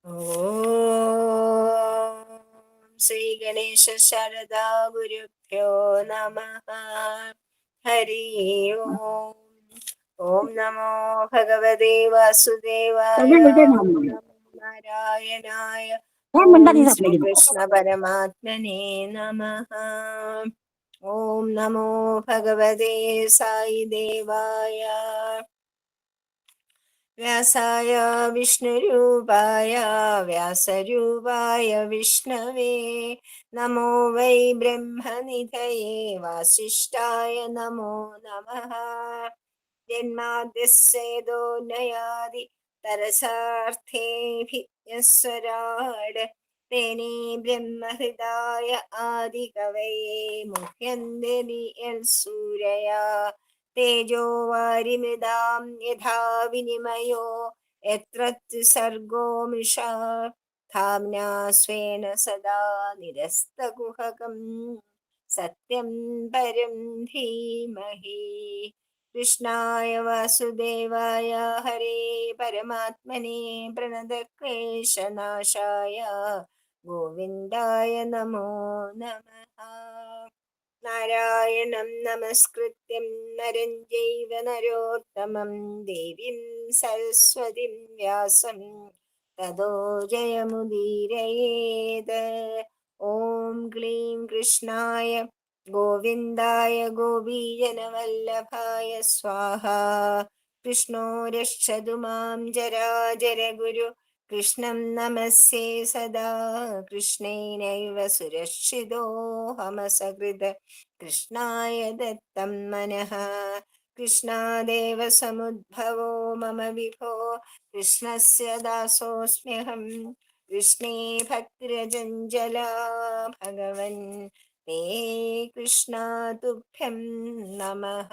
ഓം ശ്രീ ഗണേശ ശാരദാ ഗുരുഭ്യോ നമഃ. ഹരി ഓം. ഓം നമോ ഭഗവതേ വാസുദേവായ. ഓം നമോ നാരായണായ. ഓം ശ്രീകൃഷ്ണ പരമാത്മനേ നമഃ. ഓം നമോ ഭഗവതേ സായി ദേവായ. വ്യാസായ വിഷ്ണുരൂപായ വ്യാസരൂപായ വിഷ്ണവേ നമോ വൈ ബ്രഹ്മനിധയേ വാസിഷ്ഠായ നമോ നമഃ. ജന്മാദ്യസ്യേതോന്നയാദി തരസാർത്ഥേഭിസ്വരാട് തേനേ ബ്രഹ്മഹൃദായ ആദികവയേ മുഹ്യന്തി സൂരയാ തേജോ വാരിമൃതാം യഥാ വിനിമയോ യത്ര സർഗോ മൃഷാ ധാമ്നാ സ്വേന സദാ നിരസ്തകുഹകം സത്യം പരം ധീമഹി. കൃഷ്ണായ വാസുദേവായ ഹരേ പരമാത്മനെ പ്രണതക്ലേശനാശായ ഗോവിന്ദായ നമോ നമഃ. നാരായണം നമസ്കൃത്യം നരം ചൈവ നരോത്തമം ദേവീം സരസ്വതിം വ്യാസം തതോ ജയമുദീരയേത്. ഓം ക്ലീം കൃഷ്ണായ ഗോവിന്ദായ ഗോപീജനവല്ലഭായ സ്വാഹ. കൃഷ്ണോ രക്ഷതു മാം ജരാജരഗുരു കൃഷ്ണം നമസ്യേ സദാ. കൃഷ്ണേനൈവ സുരക്ഷിതോഹമസകൃത് കൃഷ്ണായ ദത്തം മനഃ. കൃഷ്ണാദേവ സമുദ്ഭവോ മമ വിഭോ കൃഷ്ണസ്യ ദാസോസ്മ്യഹം. കൃഷ്ണേ ഭക്തിരജഞ്ജലാ ഭഗവൻ തേ കൃഷ്ണ തുഭ്യം നമഃ.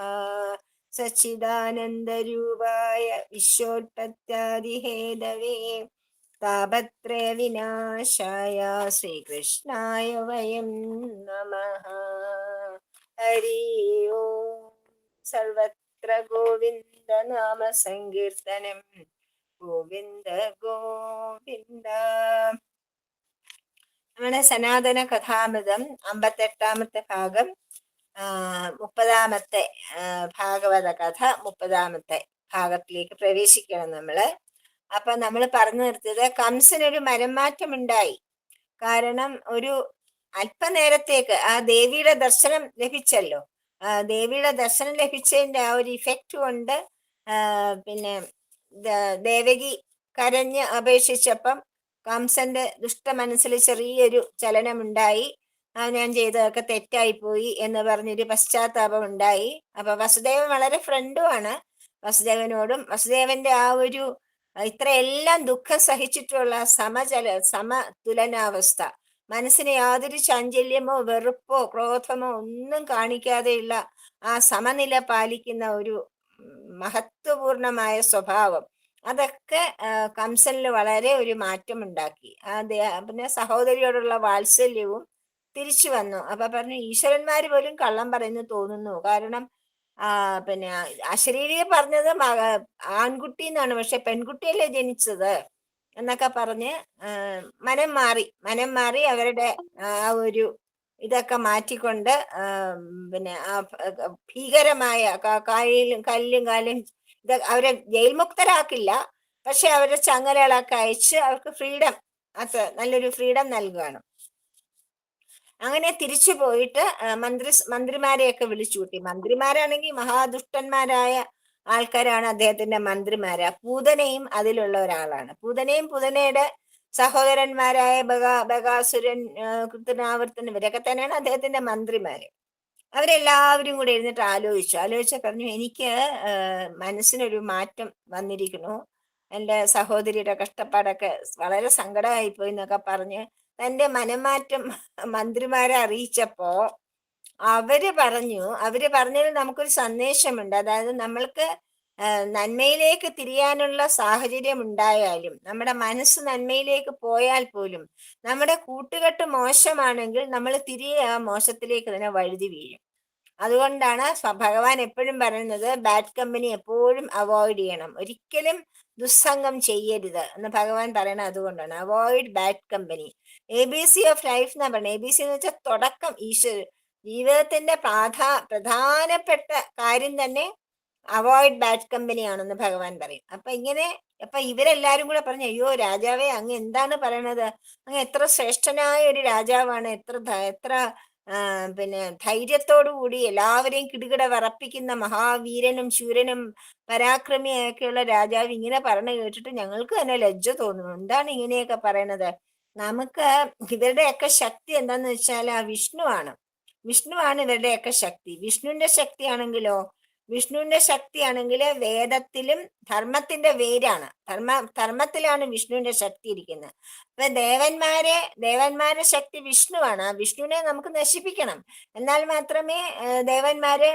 സച്ചിദാനന്ദരൂപായ വിശ്വോത്പത്യാദിഹേതവേ താപത്രയ വിനാശായ ശ്രീകൃഷ്ണായ വയം നമഃ. ഹരി ഓം. സർവത്ര ഗോവിന്ദ നാമ സങ്കീർത്തനം. ഗോവിന്ദ ഗോവിന്ദ. നമ്മുടെ സനാതന കഥാമൃതം 58-ാമത്തെ ഭാഗം 30-ാമത്തെ ഭാഗവത കഥ 30-ാമത്തെ ഭാഗത്തിലേക്ക് പ്രവേശിക്കണം നമ്മള്. അപ്പൊ നമ്മൾ പറഞ്ഞു നിർത്തിയത് കംസനൊരു മനംമാറ്റം ഉണ്ടായി. കാരണം ഒരു അല്പനേരത്തേക്ക് ആ ദേവിയുടെ ദർശനം ലഭിച്ചല്ലോ. ദേവിയുടെ ദർശനം ലഭിച്ചതിന്റെ ആ ഒരു ഇഫക്റ്റ് കൊണ്ട് പിന്നെ ദേവകി കരഞ്ഞ് അപേക്ഷിച്ചപ്പം കംസന്റെ ദുഷ്ട മനസ്സിൽ ചെറിയൊരു ചലനമുണ്ടായി. ഞാൻ ചെയ്തതൊക്കെ തെറ്റായിപ്പോയി എന്ന് പറഞ്ഞൊരു പശ്ചാത്താപം ഉണ്ടായി. അപ്പൊ വസുദേവൻ വളരെ ഫ്രണ്ടുമാണ് വസുദേവനോടും. വസുദേവന്റെ ആ ഒരു ഇത്രയെല്ലാം ദുഃഖം സഹിച്ചിട്ടുള്ള സമതുലനാവസ്ഥ, മനസ്സിന് യാതൊരു ചാഞ്ചല്യമോ വെറുപ്പോ ക്രോധമോ ഒന്നും കാണിക്കാതെയുള്ള ആ സമനില പാലിക്കുന്ന ഒരു മഹത്വപൂർണമായ സ്വഭാവം, അതൊക്കെ കംസനിൽ വളരെ ഒരു മാറ്റം ഉണ്ടാക്കി. പിന്നെ സഹോദരിയോടുള്ള വാത്സല്യവും തിരിച്ചു വന്നു. അപ്പൊ പറഞ്ഞു, ഈശ്വരന്മാര് പോലും കള്ളം പറയുന്നു തോന്നുന്നു. കാരണം പിന്നെ അശരീരിയെ പറഞ്ഞത് ആൺകുട്ടി എന്നാണ്, പക്ഷെ പെൺകുട്ടിയല്ലേ ജനിച്ചത് എന്നൊക്കെ പറഞ്ഞ് മനം മാറി അവരുടെ ആ ഒരു ഇതൊക്കെ മാറ്റിക്കൊണ്ട് പിന്നെ ആ ഭീകരമായ കല്ലും കാലും ഇത് അവരെ ജയിൽ മുക്തരാക്കില്ല, പക്ഷെ അവരുടെ ചങ്ങലകളൊക്കെ അയച്ച് അവർക്ക് ഫ്രീഡം, അത് നല്ലൊരു ഫ്രീഡം നൽകുകയാണ്. അങ്ങനെ തിരിച്ചു പോയിട്ട് മന്ത്രിമാരെയൊക്കെ വിളിച്ചു കൂട്ടി. മന്ത്രിമാരാണെങ്കിൽ മഹാദുഷ്ടന്മാരായ ആൾക്കാരാണ് അദ്ദേഹത്തിന്റെ മന്ത്രിമാര്. പൂതനയും അതിലുള്ള ഒരാളാണ്. പൂതനയും പൂതനയുടെ സഹോദരന്മാരായ ബകാസുരൻ, കൃതനാവർത്തൻ, ഇവരൊക്കെ തന്നെയാണ് അദ്ദേഹത്തിന്റെ മന്ത്രിമാര്. അവരെല്ലാവരും കൂടെ ഇരുന്നിട്ട് ആലോചിച്ച പറഞ്ഞു, എനിക്ക് മനസ്സിനൊരു മാറ്റം വന്നിരിക്കുന്നു, എൻ്റെ സഹോദരിയുടെ കഷ്ടപ്പാടൊക്കെ വളരെ സങ്കടമായി പോയി എന്നൊക്കെ പറഞ്ഞ് തൻ്റെ മനംമാറ്റം മന്ത്രിമാരെ അറിയിച്ചപ്പോ അവര് പറഞ്ഞതിൽ നമുക്കൊരു സന്ദേശമുണ്ട്. അതായത് നമ്മൾക്ക് നന്മയിലേക്ക് തിരിയാനുള്ള സാഹചര്യം ഉണ്ടായാലും, നമ്മുടെ മനസ്സ് നന്മയിലേക്ക് പോയാൽ പോലും, നമ്മുടെ കൂട്ടുകെട്ട് മോശമാണെങ്കിൽ നമ്മൾ തിരികെ ആ മോശത്തിലേക്ക് തന്നെ വഴുതി വീഴും. അതുകൊണ്ടാണ് ഭഗവാൻ എപ്പോഴും പറയുന്നത് ബാഡ് കമ്പനി എപ്പോഴും അവോയ്ഡ് ചെയ്യണം, ഒരിക്കലും ദുസ്സംഗം ചെയ്യരുത് എന്ന് ഭഗവാൻ പറയണത് അതുകൊണ്ടാണ്. Avoid bad company. ABC of life എന്നാ പറയുന്നത്. ABC എന്ന് വെച്ചാൽ തുടക്കം. ജീവിതത്തിന്റെ പ്രധാനപ്പെട്ട കാര്യം തന്നെ അവോയ്ഡ് ബാഡ് കമ്പനി ആണെന്ന് ഭഗവാൻ പറയും. അപ്പൊ ഇവരെല്ലാരും കൂടെ പറഞ്ഞു, അയ്യോ രാജാവേ, അങ്ങ് എന്താണ് പറയണത്? അങ്ങ് എത്ര ശ്രേഷ്ഠനായ ഒരു രാജാവാണ്, എത്ര പിന്നെ ധൈര്യത്തോടു കൂടി എല്ലാവരെയും കിടുകിട വിറപ്പിക്കുന്ന മഹാവീരനും ശൂരനും പരാക്രമിയൊക്കെയുള്ള രാജാവ് ഇങ്ങനെ പറഞ്ഞു കേട്ടിട്ട് ഞങ്ങൾക്ക് തന്നെ ലജ്ജ തോന്നുന്നു. എന്താണ് ഇങ്ങനെയൊക്കെ പറയണത്? നമുക്ക് ഇവരുടെയൊക്കെ ശക്തി എന്താന്ന് വെച്ചാൽ ആ വിഷ്ണുവാണ് ഇവരുടെയൊക്കെ ശക്തി. വിഷ്ണുവിന്റെ ശക്തിയാണെങ്കിൽ വേദത്തിലും ധർമ്മത്തിന്റെ വേരാണ്. ധർമ്മത്തിലാണ് വിഷ്ണുവിന്റെ ശക്തി ഇരിക്കുന്നത്. അപ്പൊ ദേവന്മാരുടെ ശക്തി വിഷ്ണുവാണ്. ആ വിഷ്ണുവിനെ നമുക്ക് നശിപ്പിക്കണം. എന്നാൽ മാത്രമേ ദേവന്മാര്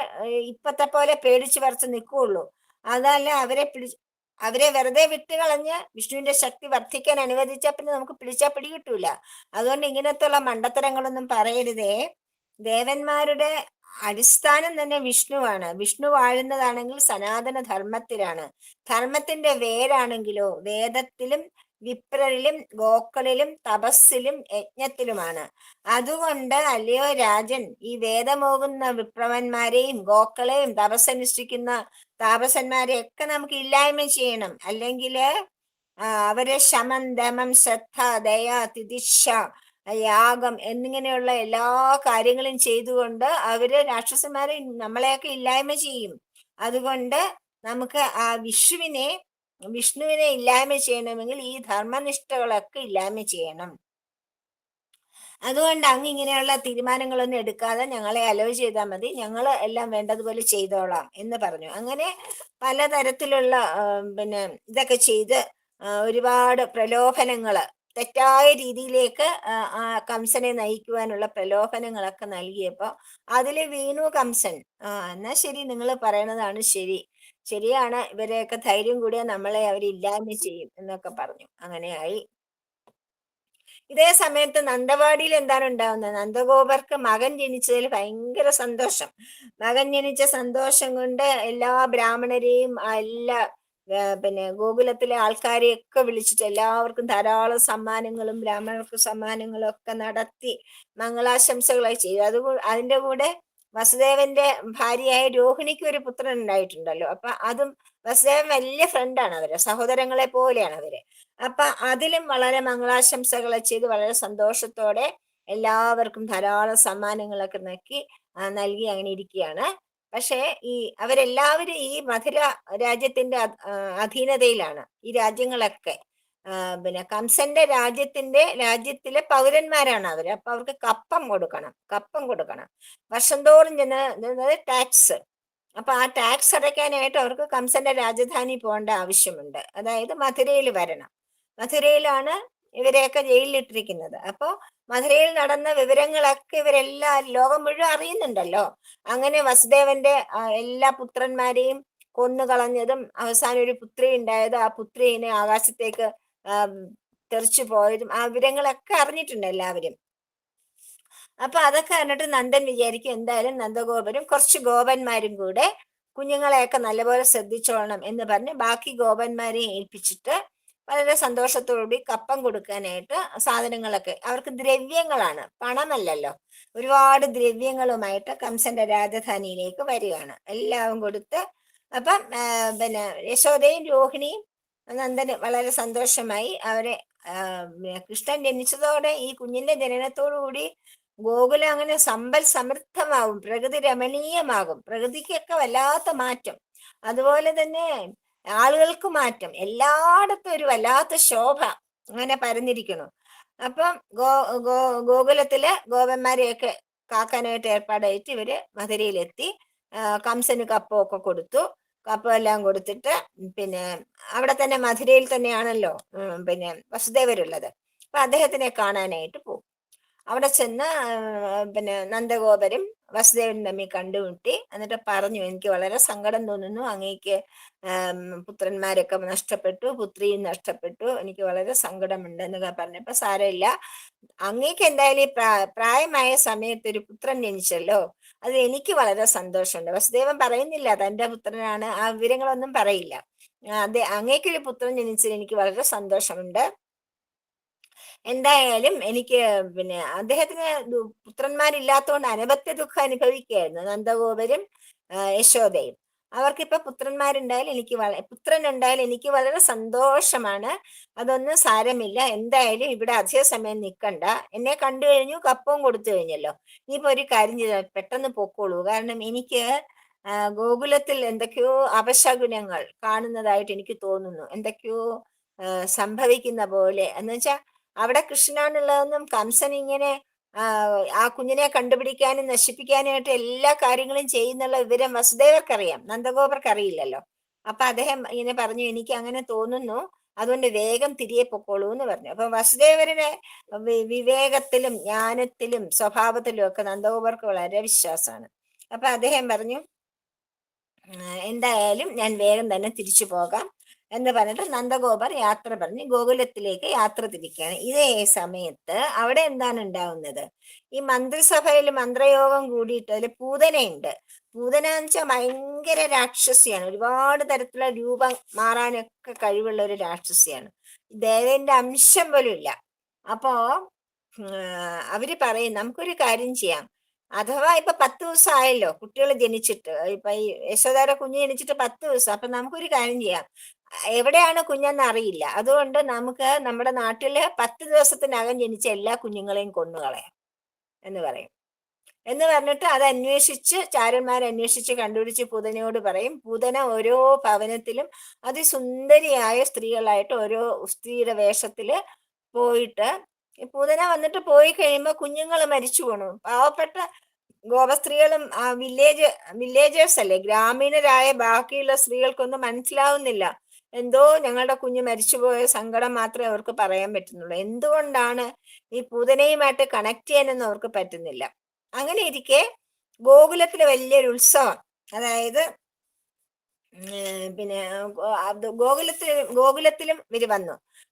ഇപ്പത്തെ പോലെ പേടിച്ചു വരച്ച് നിൽക്കുകയുള്ളൂ. അതല്ല അവരെ വെറുതെ വിട്ടുകളഞ്ഞ് വിഷ്ണുവിന്റെ ശക്തി വർദ്ധിക്കാൻ അനുവദിച്ചാൽ പിന്നെ നമുക്ക് പിടിച്ചാൽ പിടികിട്ടൂല. അതുകൊണ്ട് ഇങ്ങനത്തുള്ള മണ്ടത്തരങ്ങളൊന്നും പറയരുതേ. ദേവന്മാരുടെ അടിസ്ഥാനം തന്നെ വിഷ്ണുവാണ്. വിഷ്ണു വാഴുന്നതാണെങ്കിൽ സനാതന ധർമ്മത്തിലാണ്. ധർമ്മത്തിന്റെ വേരാണെങ്കിലോ വേദത്തിലും വിപ്രരിലും ഗോക്കളിലും തപസ്സിലും യജ്ഞത്തിലുമാണ്. അതുകൊണ്ട് അല്ലയോ രാജൻ, ഈ വേദമോകുന്ന വിപ്രവന്മാരെയും ഗോക്കളെയും തപസ്സനുഷ്ഠിക്കുന്ന താപസന്മാരെയൊക്കെ നമുക്ക് ഇല്ലായ്മ ചെയ്യണം. അല്ലെങ്കിൽ അവരെ ശമം ദമം ശ്രദ്ധ ദയ തിതിക്ഷ യാഗം എന്നിങ്ങനെയുള്ള എല്ലാ കാര്യങ്ങളും ചെയ്തുകൊണ്ട് അവര് രാക്ഷസന്മാരെ നമ്മളെയൊക്കെ ഇല്ലായ്മ ചെയ്യും. അതുകൊണ്ട് നമുക്ക് ആ വിഷ്ണുവിനെ ഇല്ലായ്മ ചെയ്യണമെങ്കിൽ ഈ ധർമ്മനിഷ്ഠകളൊക്കെ ഇല്ലായ്മ ചെയ്യണം. അതുകൊണ്ട് അങ്ങ് ഇങ്ങനെയുള്ള തീരുമാനങ്ങളൊന്നും എടുക്കാതെ ഞങ്ങളെ അലോ ചെയ്താൽ മതി, ഞങ്ങൾ എല്ലാം വേണ്ടതുപോലെ ചെയ്തോളാം എന്ന് പറഞ്ഞു. അങ്ങനെ പലതരത്തിലുള്ള പിന്നെ ഇതൊക്കെ ചെയ്ത് ഒരുപാട് പ്രലോഭനങ്ങള്, തെറ്റായ രീതിയിലേക്ക് കംസനെ നയിക്കുവാനുള്ള പ്രലോഭനങ്ങളൊക്കെ നൽകിയപ്പോ അതില് വീണു കംസൻ. എന്നാ ശരി, നിങ്ങൾ പറയണതാണ് ശരിയാണ്, ഇവരെയൊക്കെ ധൈര്യം കൂടിയാൽ നമ്മളെ അവരില്ലായ്മ ചെയ്യും എന്നൊക്കെ പറഞ്ഞു. അങ്ങനെയായി. ഇതേ സമയത്ത് നന്ദവാടിയിൽ എന്താണ് ഉണ്ടാവുന്നത്? നന്ദഗോപർക്ക് മകൻ ജനിച്ചതിൽ ഭയങ്കര സന്തോഷം. മകൻ ജനിച്ച സന്തോഷം കൊണ്ട് എല്ലാ ബ്രാഹ്മണരെയും എല്ലാ പിന്നെ ഗോകുലത്തിലെ ആൾക്കാരെയൊക്കെ വിളിച്ചിട്ട് എല്ലാവർക്കും ധാരാളം സമ്മാനങ്ങളും ബ്രാഹ്മണർക്ക് സമ്മാനങ്ങളും ഒക്കെ നടത്തി മംഗളാശംസകളായി ചെയ്തു. അതിന്റെ കൂടെ വസുദേവന്റെ ഭാര്യയായ രോഹിണിക്ക് ഒരു പുത്രൻ ഉണ്ടായിട്ടുണ്ടല്ലോ. അപ്പൊ അതും വസുദേവൻ വലിയ ഫ്രണ്ടാണ്, അവര് സഹോദരങ്ങളെ പോലെയാണ് അവര്. അപ്പൊ അതിലും വളരെ മംഗളാശംസകളെ ചെയ്ത് വളരെ സന്തോഷത്തോടെ എല്ലാവർക്കും ധാരാളം സമ്മാനങ്ങളൊക്കെ നൽകി അങ്ങനെ ഇരിക്കുകയാണ്. പക്ഷേ അവരെല്ലാവരും ഈ മധുര രാജ്യത്തിന്റെ അധീനതയിലാണ് ഈ രാജ്യങ്ങളൊക്കെ. പിന്നെ കംസന്റെ രാജ്യത്തിലെ പൗരന്മാരാണ് അവര്. അപ്പൊ അവർക്ക് കപ്പം കൊടുക്കണം. വർഷം തോറും ചെന്ന് ടാക്സ്. അപ്പൊ ആ ടാക്സ് അടയ്ക്കാനായിട്ട് അവർക്ക് കംസന്റെ രാജധാനി പോകേണ്ട ആവശ്യമുണ്ട്. അതായത് മധുരയിൽ വരണം. മധുരയിലാണ് ഇവരെയൊക്കെ ജയിലിലിട്ടിരിക്കുന്നത്. അപ്പോ മധുരയിൽ നടന്ന വിവരങ്ങളൊക്കെ ലോകം മുഴുവൻ അറിയുന്നുണ്ടല്ലോ. അങ്ങനെ വസുദേവന്റെ എല്ലാ പുത്രന്മാരെയും കൊന്നുകളഞ്ഞതും അവസാനം ഒരു പുത്രി ഉണ്ടായത്, ആ പുത്രിനെ ആകാശത്തേക്ക് തെറിച്ചു പോയതും ആ വിവരങ്ങളൊക്കെ അറിഞ്ഞിട്ടുണ്ട് എല്ലാവരും. അപ്പൊ അതൊക്കെ കണ്ടിട്ട് നന്ദൻ വിചാരിക്കും എന്തായാലും നന്ദഗോപരും കുറച്ച് ഗോപന്മാരും കൂടെ കുഞ്ഞുങ്ങളെയൊക്കെ നല്ലപോലെ ശ്രദ്ധിച്ചോളണം എന്ന് പറഞ്ഞ് ബാക്കി ഗോപന്മാരെ ഏൽപ്പിച്ചിട്ട് വളരെ സന്തോഷത്തോടുകൂടി കപ്പം കൊടുക്കാനായിട്ട് സാധനങ്ങളൊക്കെ, അവർക്ക് ദ്രവ്യങ്ങളാണ്, പണമല്ലല്ലോ, ഒരുപാട് ദ്രവ്യങ്ങളുമായിട്ട് കംസന്റെ രാജധാനിയിലേക്ക് വരികയാണ്. എല്ലാം കൊടുത്ത് അപ്പം പിന്നെ യശോദയും രോഹിണിയും നന്ദന് വളരെ സന്തോഷമായി. അവരെ കൃഷ്ണൻ ജനിച്ചതോടെ ഈ കുഞ്ഞിന്റെ ജനനത്തോടു കൂടി ഗോകുലം അങ്ങനെ സമ്പൽ സമൃദ്ധമാകും, പ്രകൃതി രമണീയമാകും, പ്രകൃതിക്കൊക്കെ വല്ലാത്ത മാറ്റം. അതുപോലെ തന്നെ ആളുകൾക്ക് മാറ്റം, എല്ലായിടത്തും ഒരു വല്ലാത്ത ശോഭ അങ്ങനെ പരന്നിരിക്കുന്നു. അപ്പം ഗോകുലത്തിലെ ഗോപന്മാരെയൊക്കെ കാക്കാനായിട്ട് ഏർപ്പാടായിട്ട് ഇവര് മധുരയിലെത്തി. കംസന് കപ്പമൊക്കെ കൊടുത്തു. കപ്പമെല്ലാം കൊടുത്തിട്ട് പിന്നെ അവിടെ തന്നെ മധുരയിൽ തന്നെയാണല്ലോ പിന്നെ വസുദേവരുള്ളത്. അപ്പൊ അദ്ദേഹത്തിനെ കാണാനായിട്ട് പോകും. അവിടെ ചെന്ന് പിന്നെ നന്ദഗോപരും വസുദേവനും തമ്മിൽ കണ്ടുമുട്ടി. എന്നിട്ട് പറഞ്ഞു, എനിക്ക് വളരെ സങ്കടം തോന്നുന്നു, അങ്ങേക്ക് പുത്രന്മാരൊക്കെ നഷ്ടപ്പെട്ടു, പുത്രിയും നഷ്ടപ്പെട്ടു, എനിക്ക് വളരെ സങ്കടമുണ്ട് എന്നൊക്കെ പറഞ്ഞപ്പോ സാരമില്ല, അങ്ങേക്ക് എന്തായാലും പ്രായമായ സമയത്ത് ഒരു പുത്രൻ ജനിച്ചല്ലോ, അത് എനിക്ക് വളരെ സന്തോഷമുണ്ട്. വസുദേവൻ പറയുന്നില്ല തന്റെ പുത്രനാണ്, ആ വിവരങ്ങളൊന്നും പറയില്ല. അതെ, അങ്ങേക്കൊരു പുത്രൻ ജനിച്ചതിൽ എനിക്ക് വളരെ സന്തോഷമുണ്ട്. എന്തായാലും എനിക്ക് പിന്നെ അദ്ദേഹത്തിന് പുത്രന്മാരില്ലാത്തതുകൊണ്ട് അനപത്യ ദുഃഖം അനുഭവിക്കുകയായിരുന്നു നന്ദഗോപരും യശോദയും. അവർക്കിപ്പോ പുത്രന്മാരുണ്ടായാലും പുത്രൻ ഉണ്ടായാലും എനിക്ക് വളരെ സന്തോഷമാണ്. അതൊന്നും സാരമില്ല. എന്തായാലും ഇവിടെ അധിക സമയം നിൽക്കണ്ട. എന്നെ കണ്ടു കഴിഞ്ഞു, കപ്പവും കൊടുത്തു കഴിഞ്ഞല്ലോ. ഇനിയിപ്പോ ഒരു കാര്യം ചെയ്താൽ പെട്ടെന്ന് പൊക്കോളൂ. കാരണം എനിക്ക് ഗോകുലത്തിൽ എന്തൊക്കെയോ അപശകുനങ്ങൾ കാണുന്നതായിട്ട് എനിക്ക് തോന്നുന്നു. എന്തൊക്കെയോ സംഭവിക്കുന്ന പോലെ എന്ന് വെച്ചാൽ അവിടെ കൃഷ്ണനാണുള്ളതെന്നും കംസൻ ഇങ്ങനെ ആ കുഞ്ഞിനെ കണ്ടുപിടിക്കാനും നശിപ്പിക്കാനായിട്ട് എല്ലാ കാര്യങ്ങളും ചെയ്യുന്നുള്ള വിവരം വസുദേവർക്കറിയാം, നന്ദഗോപർക്ക് അറിയില്ലല്ലോ. അപ്പൊ അദ്ദേഹം ഇങ്ങനെ പറഞ്ഞു, എനിക്ക് അങ്ങനെ തോന്നുന്നു, അതുകൊണ്ട് വേഗം തിരികെ പൊക്കോളൂ എന്ന് പറഞ്ഞു. അപ്പൊ വസുദേവരുടെ വിവേകത്തിലും ജ്ഞാനത്തിലും സ്വഭാവത്തിലും ഒക്കെ നന്ദഗോപർക്ക് വളരെ വിശ്വാസമാണ്. അപ്പൊ അദ്ദേഹം പറഞ്ഞു, എന്തായാലും ഞാൻ വേഗം തന്നെ തിരിച്ചു പോകാം എന്ന് പറഞ്ഞിട്ട് നന്ദഗോപർ യാത്ര പറഞ്ഞ് ഗോകുലത്തിലേക്ക് യാത്ര തിരിക്കുകയാണ്. ഇതേ സമയത്ത് അവിടെ എന്താണ് ഉണ്ടാവുന്നത്? ഈ മന്ത്രിസഭയിൽ മന്ത്രയോഗം കൂടിയിട്ട് അതിൽ പൂതനയുണ്ട്. പൂതന എന്ന് വെച്ചാൽ ഭയങ്കര രാക്ഷസിയാണ്. ഒരുപാട് തരത്തിലുള്ള രൂപം മാറാനൊക്കെ കഴിവുള്ള ഒരു രാക്ഷസിയാണ്. ദേവന്റെ അംശം പോലും ഇല്ല. അപ്പോ അവര് പറയും, നമുക്കൊരു കാര്യം ചെയ്യാം. അഥവാ ഇപ്പൊ 10 ദിവസം ആയല്ലോ കുട്ടികൾ ജനിച്ചിട്ട്, ഇപ്പൊ ഈ യശോദയുടെ കുഞ്ഞ് ജനിച്ചിട്ട് 10 ദിവസം. അപ്പൊ നമുക്കൊരു കാര്യം ചെയ്യാം, എവിടെയാണ് കുഞ്ഞെന്ന് അറിയില്ല. അതുകൊണ്ട് നമുക്ക് നമ്മുടെ നാട്ടില് 10 ദിവസത്തിനകം ജനിച്ച എല്ലാ കുഞ്ഞുങ്ങളെയും കൊന്നുകളയാം എന്ന് പറയും. എന്ന് പറഞ്ഞിട്ട് അത് അന്വേഷിച്ച് ചാരന്മാരന്വേഷിച്ച് കണ്ടുപിടിച്ച് പൂതനയോട് പറയും. പൂതന ഓരോ ഭവനത്തിലും അതിസുന്ദരിയായ സ്ത്രീകളായിട്ട് ഓരോ സ്ത്രീയുടെ വേഷത്തില് പോയിട്ട്, പൂതന വന്നിട്ട് പോയി കഴിയുമ്പോ കുഞ്ഞുങ്ങൾ മരിച്ചു പോണു. പാവപ്പെട്ട ഗോപസ്ത്രീകളും വില്ലേജേഴ്സ് അല്ലേ, ഗ്രാമീണരായ ബാക്കിയുള്ള സ്ത്രീകൾക്കൊന്നും മനസ്സിലാവുന്നില്ല. എന്തോ ഞങ്ങളുടെ കുഞ്ഞ് മരിച്ചുപോയ സങ്കടം മാത്രമേ അവർക്ക് പറയാൻ പറ്റുന്നുള്ളൂ. എന്തുകൊണ്ടാണ് ഈ പൂതനയുമായിട്ട് കണക്ട് ചെയ്യാനൊന്നും അവർക്ക് പറ്റുന്നില്ല. അങ്ങനെ ഇരിക്കെ ഗോകുലത്തില് വലിയൊരു ഉത്സവം, അതായത് പിന്നെ ഗോകുലത്തിലും ഇവര്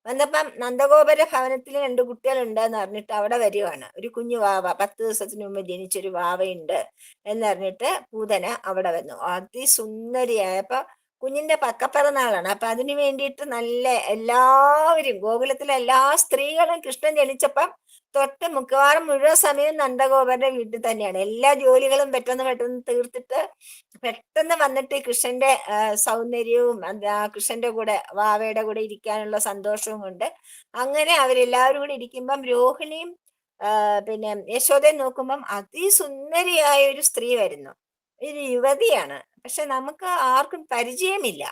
വന്നപ്പം നന്ദഗോപര ഭവനത്തിൽ 2 കുട്ടികളുണ്ട് എന്ന് പറഞ്ഞിട്ട് അവിടെ വരുവാണ്. ഒരു കുഞ്ഞു വാവ, 10 ദിവസത്തിന് മുമ്പ് ജനിച്ചൊരു വാവയുണ്ട് എന്ന് പറഞ്ഞിട്ട് പൂതന അവിടെ വന്നു. അതിസുന്ദരിയായപ്പോ കുഞ്ഞിന്റെ പക്കപ്പിറന്നാളാണ്. അപ്പൊ അതിനു വേണ്ടിയിട്ട് നല്ല എല്ലാവരും, ഗോകുലത്തിലെ എല്ലാ സ്ത്രീകളും കൃഷ്ണൻ ജനിച്ചപ്പം തൊട്ട് മിക്കവാറും മുഴുവൻ സമയം നന്ദഗോപരുടെ വീട്ടിൽ തന്നെയാണ്. എല്ലാ ജോലികളും പെട്ടെന്ന് പെട്ടെന്ന് തീർത്തിട്ട് പെട്ടെന്ന് വന്നിട്ട് കൃഷ്ണന്റെ സൗന്ദര്യവും കൃഷ്ണന്റെ കൂടെ വാവയുടെ കൂടെ ഇരിക്കാനുള്ള സന്തോഷവും കൊണ്ട് അങ്ങനെ അവരെല്ലാവരും കൂടി ഇരിക്കുമ്പം രോഹിണിയും പിന്നെ യശോദയും നോക്കുമ്പം അതിസുന്ദരിയായ ഒരു സ്ത്രീ വരുന്നു. ഒരു യുവതിയാണ്, പക്ഷെ നമുക്ക് ആർക്കും പരിചയമില്ല.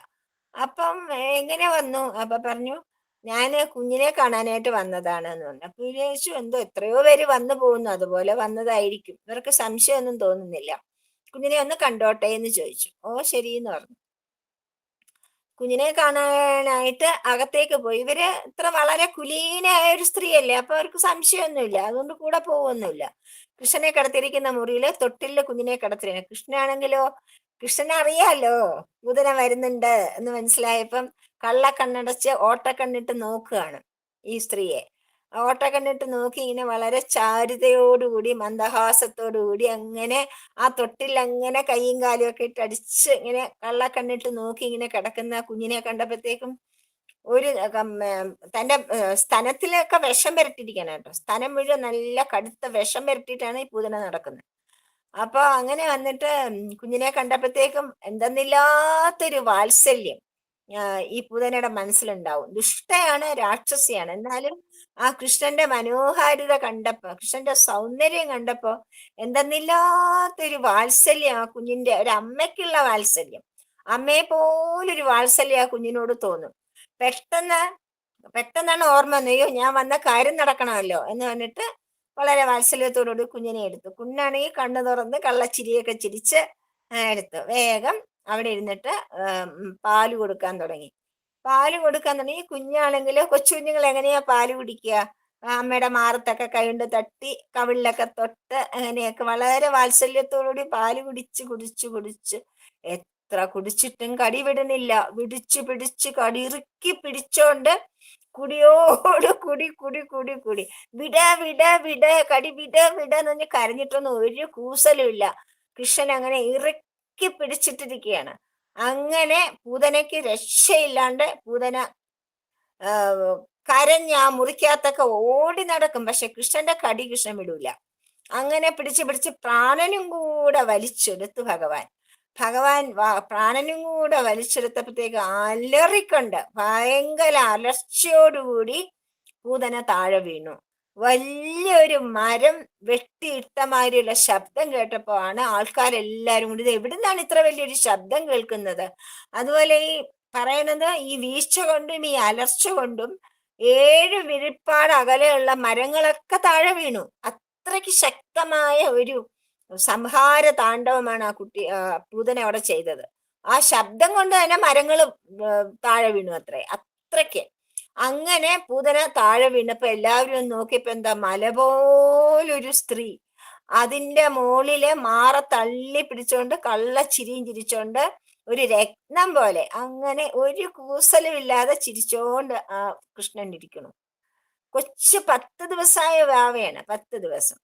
അപ്പം എങ്ങനെ വന്നു? അപ്പൊ പറഞ്ഞു, ഞാൻ കുഞ്ഞിനെ കാണാനായിട്ട് വന്നതാണ് എന്ന് പറഞ്ഞു. അപ്പൊ വിചാരിച്ചു എന്തോ എത്രയോ പേര് വന്നു പോകുന്നു, അതുപോലെ വന്നതായിരിക്കും. ഇവർക്ക് സംശയമൊന്നും തോന്നുന്നില്ല. കുഞ്ഞിനെ ഒന്ന് കണ്ടോട്ടെ എന്ന് ചോദിച്ചു. ഓ ശരി എന്ന് പറഞ്ഞു. കുഞ്ഞിനെ കാണാനായിട്ട് അകത്തേക്ക് പോയി. ഇവര് ഇത്ര വളരെ കുലീനായ ഒരു സ്ത്രീയല്ലേ, അപ്പൊ അവർക്ക് സംശയമൊന്നുമില്ല, അതുകൊണ്ട് കൂടെ പോവൊന്നുമില്ല. കൃഷ്ണനെ കിടത്തിരിക്കുന്ന മുറിയില് തൊട്ടില് കുഞ്ഞിനെ കിടത്തിരിക്കണം. കൃഷ്ണനാണെങ്കിലോ, കൃഷ്ണനെ അറിയാലോ പൂതന വരുന്നുണ്ട് എന്ന് മനസ്സിലായപ്പം കള്ളക്കണ്ണടച്ച് ഓട്ടക്കണ്ണിട്ട് നോക്കുകയാണ് ഈ സ്ത്രീയെ. ഓട്ടക്കണ്ണിട്ട് നോക്കി ഇങ്ങനെ വളരെ ചാരുതയോടുകൂടി മന്ദഹാസത്തോടുകൂടി അങ്ങനെ ആ തൊട്ടിൽ അങ്ങനെ കൈയും കാലും ഒക്കെ ഇട്ട് അടിച്ച് ഇങ്ങനെ കള്ളക്കണ്ണിട്ട് നോക്കി ഇങ്ങനെ കിടക്കുന്ന കുഞ്ഞിനെ കണ്ടപ്പോഴത്തേക്കും ഒരു തന്റെ സ്തനത്തിലൊക്കെ വിഷം പുരട്ടിയിരിക്കണം കേട്ടോ. സ്തനം മുഴുവൻ നല്ല കടുത്ത വിഷം പുരട്ടിയിട്ടാണ് ഈ പൂതന നടക്കുന്നത്. അപ്പൊ അങ്ങനെ വന്നിട്ട് കുഞ്ഞിനെ കണ്ടപ്പോഴത്തേക്കും എന്തെന്നില്ലാത്തൊരു വാത്സല്യം ഈ പൂതനയുടെ മനസ്സിലുണ്ടാവും. ദുഷ്ടയാണ്, രാക്ഷസിയാണ്, എന്നാലും ആ കൃഷ്ണന്റെ മനോഹാരിത കണ്ടപ്പോ, കൃഷ്ണന്റെ സൗന്ദര്യം കണ്ടപ്പോ എന്തെന്നില്ലാത്തൊരു വാത്സല്യം ആ കുഞ്ഞിന്റെ, ഒരു അമ്മയ്ക്കുള്ള വാത്സല്യം, അമ്മയെ പോലൊരു വാത്സല്യം ആ കുഞ്ഞിനോട് തോന്നും. പെട്ടെന്നാണ് ഓർമ്മ വന്നത്, അയ്യോ ഞാൻ വന്ന കാര്യം നടക്കണമല്ലോ എന്ന് പറഞ്ഞിട്ട് വളരെ വാത്സല്യത്തോടുകൂടി കുഞ്ഞിനെ എടുത്തു. കുഞ്ഞാണെങ്കിൽ കണ്ണു തുറന്ന് കള്ളച്ചിരിയൊക്കെ ചിരിച്ച് എടുത്തു. വേഗം അവിടെ ഇരുന്നിട്ട് പാല് കൊടുക്കാൻ തുടങ്ങി. കുഞ്ഞാണെങ്കിൽ, കൊച്ചു കുഞ്ഞുങ്ങൾ എങ്ങനെയാ പാല് കുടിക്കുക? അമ്മയുടെ മാറത്തൊക്കെ കൈകൊണ്ട് തട്ടി കവിളിലൊക്കെ തൊട്ട് അങ്ങനെയൊക്കെ വളരെ വാത്സല്യത്തോടുകൂടി പാല് കുടിച്ച് കുടിച്ച് കുടിച്ച് എത്ര കുടിച്ചിട്ടും കടി വിടുന്നില്ല. പിടിച്ച് കടി ഇറുക്കി പിടിച്ചോണ്ട് കുടിയോട് കുടി കുടി കുടി കുടി വിട വിട വിട കടി വിട വിട എന്ന് പറഞ്ഞ് കരഞ്ഞിട്ടൊന്നും ഒരു കൂസലും ഇല്ല. കൃഷ്ണൻ അങ്ങനെ ഇറുക്കി പിടിച്ചിട്ടിരിക്കുകയാണ്. അങ്ങനെ പൂതനയ്ക്ക് രക്ഷയില്ലാണ്ട് പൂതന ആ, കരഞ്ഞ് ആ മുറിക്കകത്തൊക്കെ ഓടി നടക്കും. പക്ഷെ കൃഷ്ണന്റെ കടി കൃഷ്ണൻ വിടൂല. അങ്ങനെ പിടിച്ച് പിടിച്ച് പ്രാണനും കൂടെ വലിച്ചെടുത്തു ഭഗവാൻ. ഭഗവാൻ പ്രാണനും കൂടെ വലിച്ചെടുത്തപ്പോഴത്തേക്ക് അലറിക്കൊണ്ട് ഭയങ്കര അലർച്ചയോടുകൂടി പൂതന താഴെ വീണു. വലിയൊരു മരം വെട്ടിയിട്ട മാതിരിയുള്ള ശബ്ദം കേട്ടപ്പോ ആണ് ആൾക്കാരെല്ലാരും കൂടി ഇത് എവിടുന്നാണ് ഇത്ര വലിയൊരു ശബ്ദം കേൾക്കുന്നത്. അതുപോലെ ഈ പറയണത് ഈ വീഴ്ച കൊണ്ടും ഈ അലർച്ച കൊണ്ടും 7 വിരിപ്പാട് അകലെയുള്ള മരങ്ങളൊക്കെ താഴെ വീണു. അത്രയ്ക്ക് ശക്തമായ ഒരു സംഹാര താണ്ഡവമാണ് ആ പൂതന അവിടെ ചെയ്തത്. ആ ശബ്ദം കൊണ്ട് തന്നെ മരങ്ങൾ താഴെ വീണു അത്രേ, അത്രയ്ക്ക്. അങ്ങനെ പൂതന താഴെ വീണപ്പോ എല്ലാവരും ഒന്ന് നോക്കിയപ്പോ എന്താ, മല പോലൊരു സ്ത്രീ അതിന്റെ മുകളില് മാറ തള്ളി പിടിച്ചോണ്ട് കള്ളച്ചിരിയും ചിരിച്ചോണ്ട് ഒരു രത്നം പോലെ അങ്ങനെ ഒരു കൂസലും ഇല്ലാതെ ചിരിച്ചോണ്ട് ആ കൃഷ്ണൻ ഇരിക്കണം. കൊച്ചു 10 ദിവസമായ വാവയാണ്, 10 ദിവസം.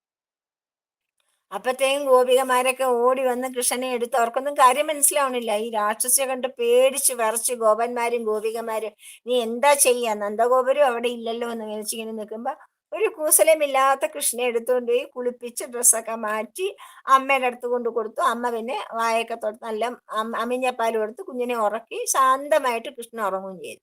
അപ്പത്തേക്കും ഗോപികമാരൊക്കെ ഓടി വന്ന് കൃഷ്ണനെ എടുത്ത്, അവർക്കൊന്നും കാര്യം മനസ്സിലാവണില്ല. ഈ രാക്ഷസിയെ കണ്ട് പേടിച്ച് വിറച്ച് ഗോപന്മാരും ഗോപികമാരും നീ എന്താ ചെയ്യാ, നന്ദഗോപരും അവിടെ ഇല്ലല്ലോ എന്ന് വിചാരിച്ചിങ്ങനെ നിൽക്കുമ്പോ ഒരു കൂസലമില്ലാത്ത കൃഷ്ണനെ എടുത്തുകൊണ്ട് പോയി കുളിപ്പിച്ച് ഡ്രസ്സൊക്കെ മാറ്റി അമ്മയുടെ അടുത്ത് കൊണ്ട് കൊടുത്തു. അമ്മ പിന്നെ വായൊക്കെ തൊട്ട് നല്ല അമിഞ്ഞപ്പാൽ കൊടുത്ത് കുഞ്ഞിനെ ഉറക്കി ശാന്തമായിട്ട് കൃഷ്ണൻ ഉറങ്ങുകയും ചെയ്തു.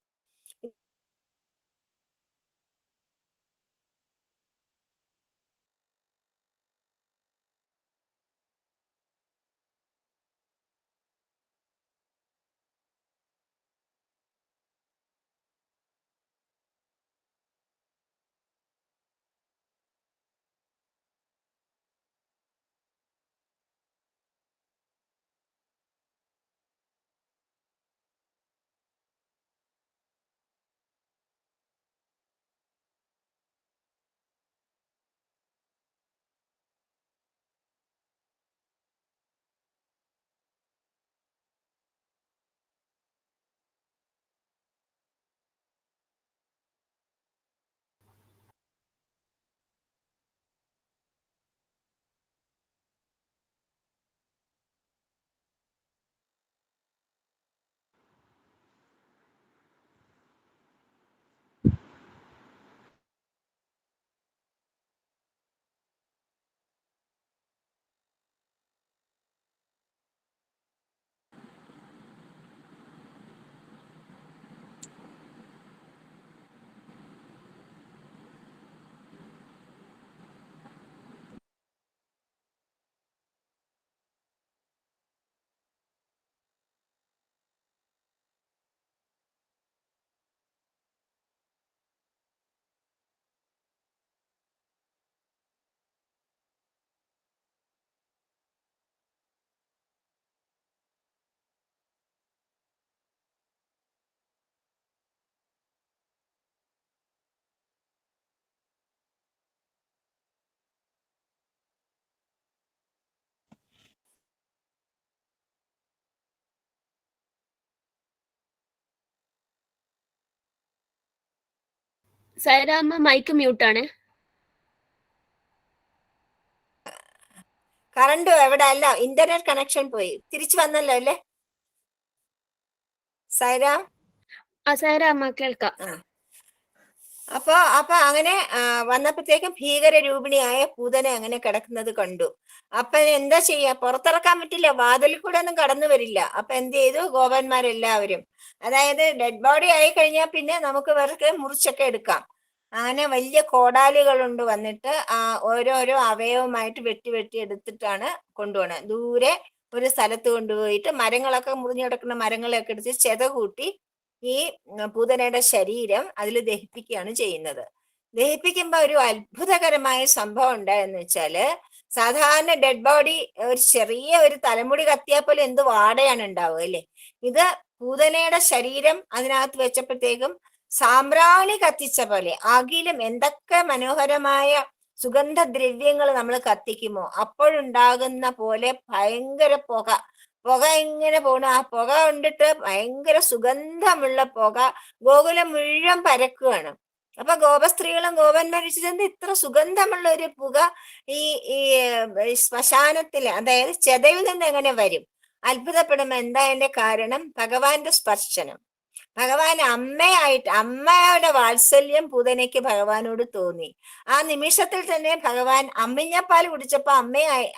സൈറാമ്മ മൈക്ക് മ്യൂട്ടാണ്. കറണ്ട് എവിടെ അല്ല, ഇന്റർനെറ്റ് കണക്ഷൻ പോയി, തിരിച്ചു വന്നല്ലോ അല്ലേ സൈറാം? ആ സൈറാമ്മ കേൾക്കാം. ആ അപ്പൊ അങ്ങനെ വന്നപ്പോഴത്തേക്കും ഭീകരരൂപിണിയായ പൂതന അങ്ങനെ കിടക്കുന്നത് കണ്ടു. അപ്പൊ എന്താ ചെയ്യാ, പുറത്തിറക്കാൻ പറ്റില്ല, വാതിലിൽ കൂടെ ഒന്നും കടന്നു വരില്ല. അപ്പൊ എന്ത് ചെയ്തു, ഗോപന്മാരെല്ലാവരും, അതായത് ഡെഡ് ബോഡി ആയി കഴിഞ്ഞാൽ പിന്നെ നമുക്ക് വെറുതെ മുറിച്ചൊക്കെ എടുക്കാം. അങ്ങനെ വലിയ കോടാലികൾ കൊണ്ട് വന്നിട്ട് ഓരോരോ അവയവമായിട്ട് വെട്ടി വെട്ടി എടുത്തിട്ടാണ് കൊണ്ടുപോണത്. ദൂരെ ഒരു സ്ഥലത്ത് കൊണ്ടുപോയിട്ട് മരങ്ങളൊക്കെ മുറിഞ്ഞു കിടക്കുന്ന മരങ്ങളൊക്കെ എടുത്ത് ചെത കൂട്ടി ഈ പൂതനയുടെ ശരീരം അതിൽ ദഹിപ്പിക്കുകയാണ് ചെയ്യുന്നത്. ദഹിപ്പിക്കുമ്പോ ഒരു അത്ഭുതകരമായ സംഭവം ഉണ്ടായെന്ന് വെച്ചാല്, സാധാരണ ഡെഡ് ബോഡി ഒരു ചെറിയ ഒരു തലമുടി കത്തിയാൽ പോലെ എന്ത് വാടയാണ് ഉണ്ടാവുക അല്ലെ. ഇത് പൂതനയുടെ ശരീരം അതിനകത്ത് വെച്ചപ്പോഴത്തേക്കും സാമ്പ്രാണി കത്തിച്ച പോലെ, അകിലും എന്തൊക്കെ മനോഹരമായ സുഗന്ധദ്രവ്യങ്ങൾ നമ്മൾ കത്തിക്കുമോ അപ്പോഴുണ്ടാകുന്ന പോലെ ഭയങ്കര പുക. പുക ഇങ്ങനെ പോണു, ആ പുക കൊണ്ടിട്ട് ഭയങ്കര സുഗന്ധമുള്ള പുക ഗോകുലം മുഴുവൻ പരക്കുകയാണ്. അപ്പൊ ഗോപസ്ത്രീകളും ഗോപന്മാരും ചോദിച്ചത് ഇത്ര സുഗന്ധമുള്ള ഒരു പുക ഈ ഈ ശ്മശാനത്തില്, അതായത് ചെതയിൽ നിന്ന് എങ്ങനെ വരും? അത്ഭുതപ്പെടുമ്പോ എന്താ അതിന്റെ കാരണം? ഭഗവാന്റെ സ്പർശനം. ഭഗവാൻ അമ്മയുടെ വാത്സല്യം പൂതനയ്ക്ക് ഭഗവാനോട് തോന്നി. ആ നിമിഷത്തിൽ തന്നെ ഭഗവാൻ അമ്മിഞ്ഞപ്പാൽ കുടിച്ചപ്പോ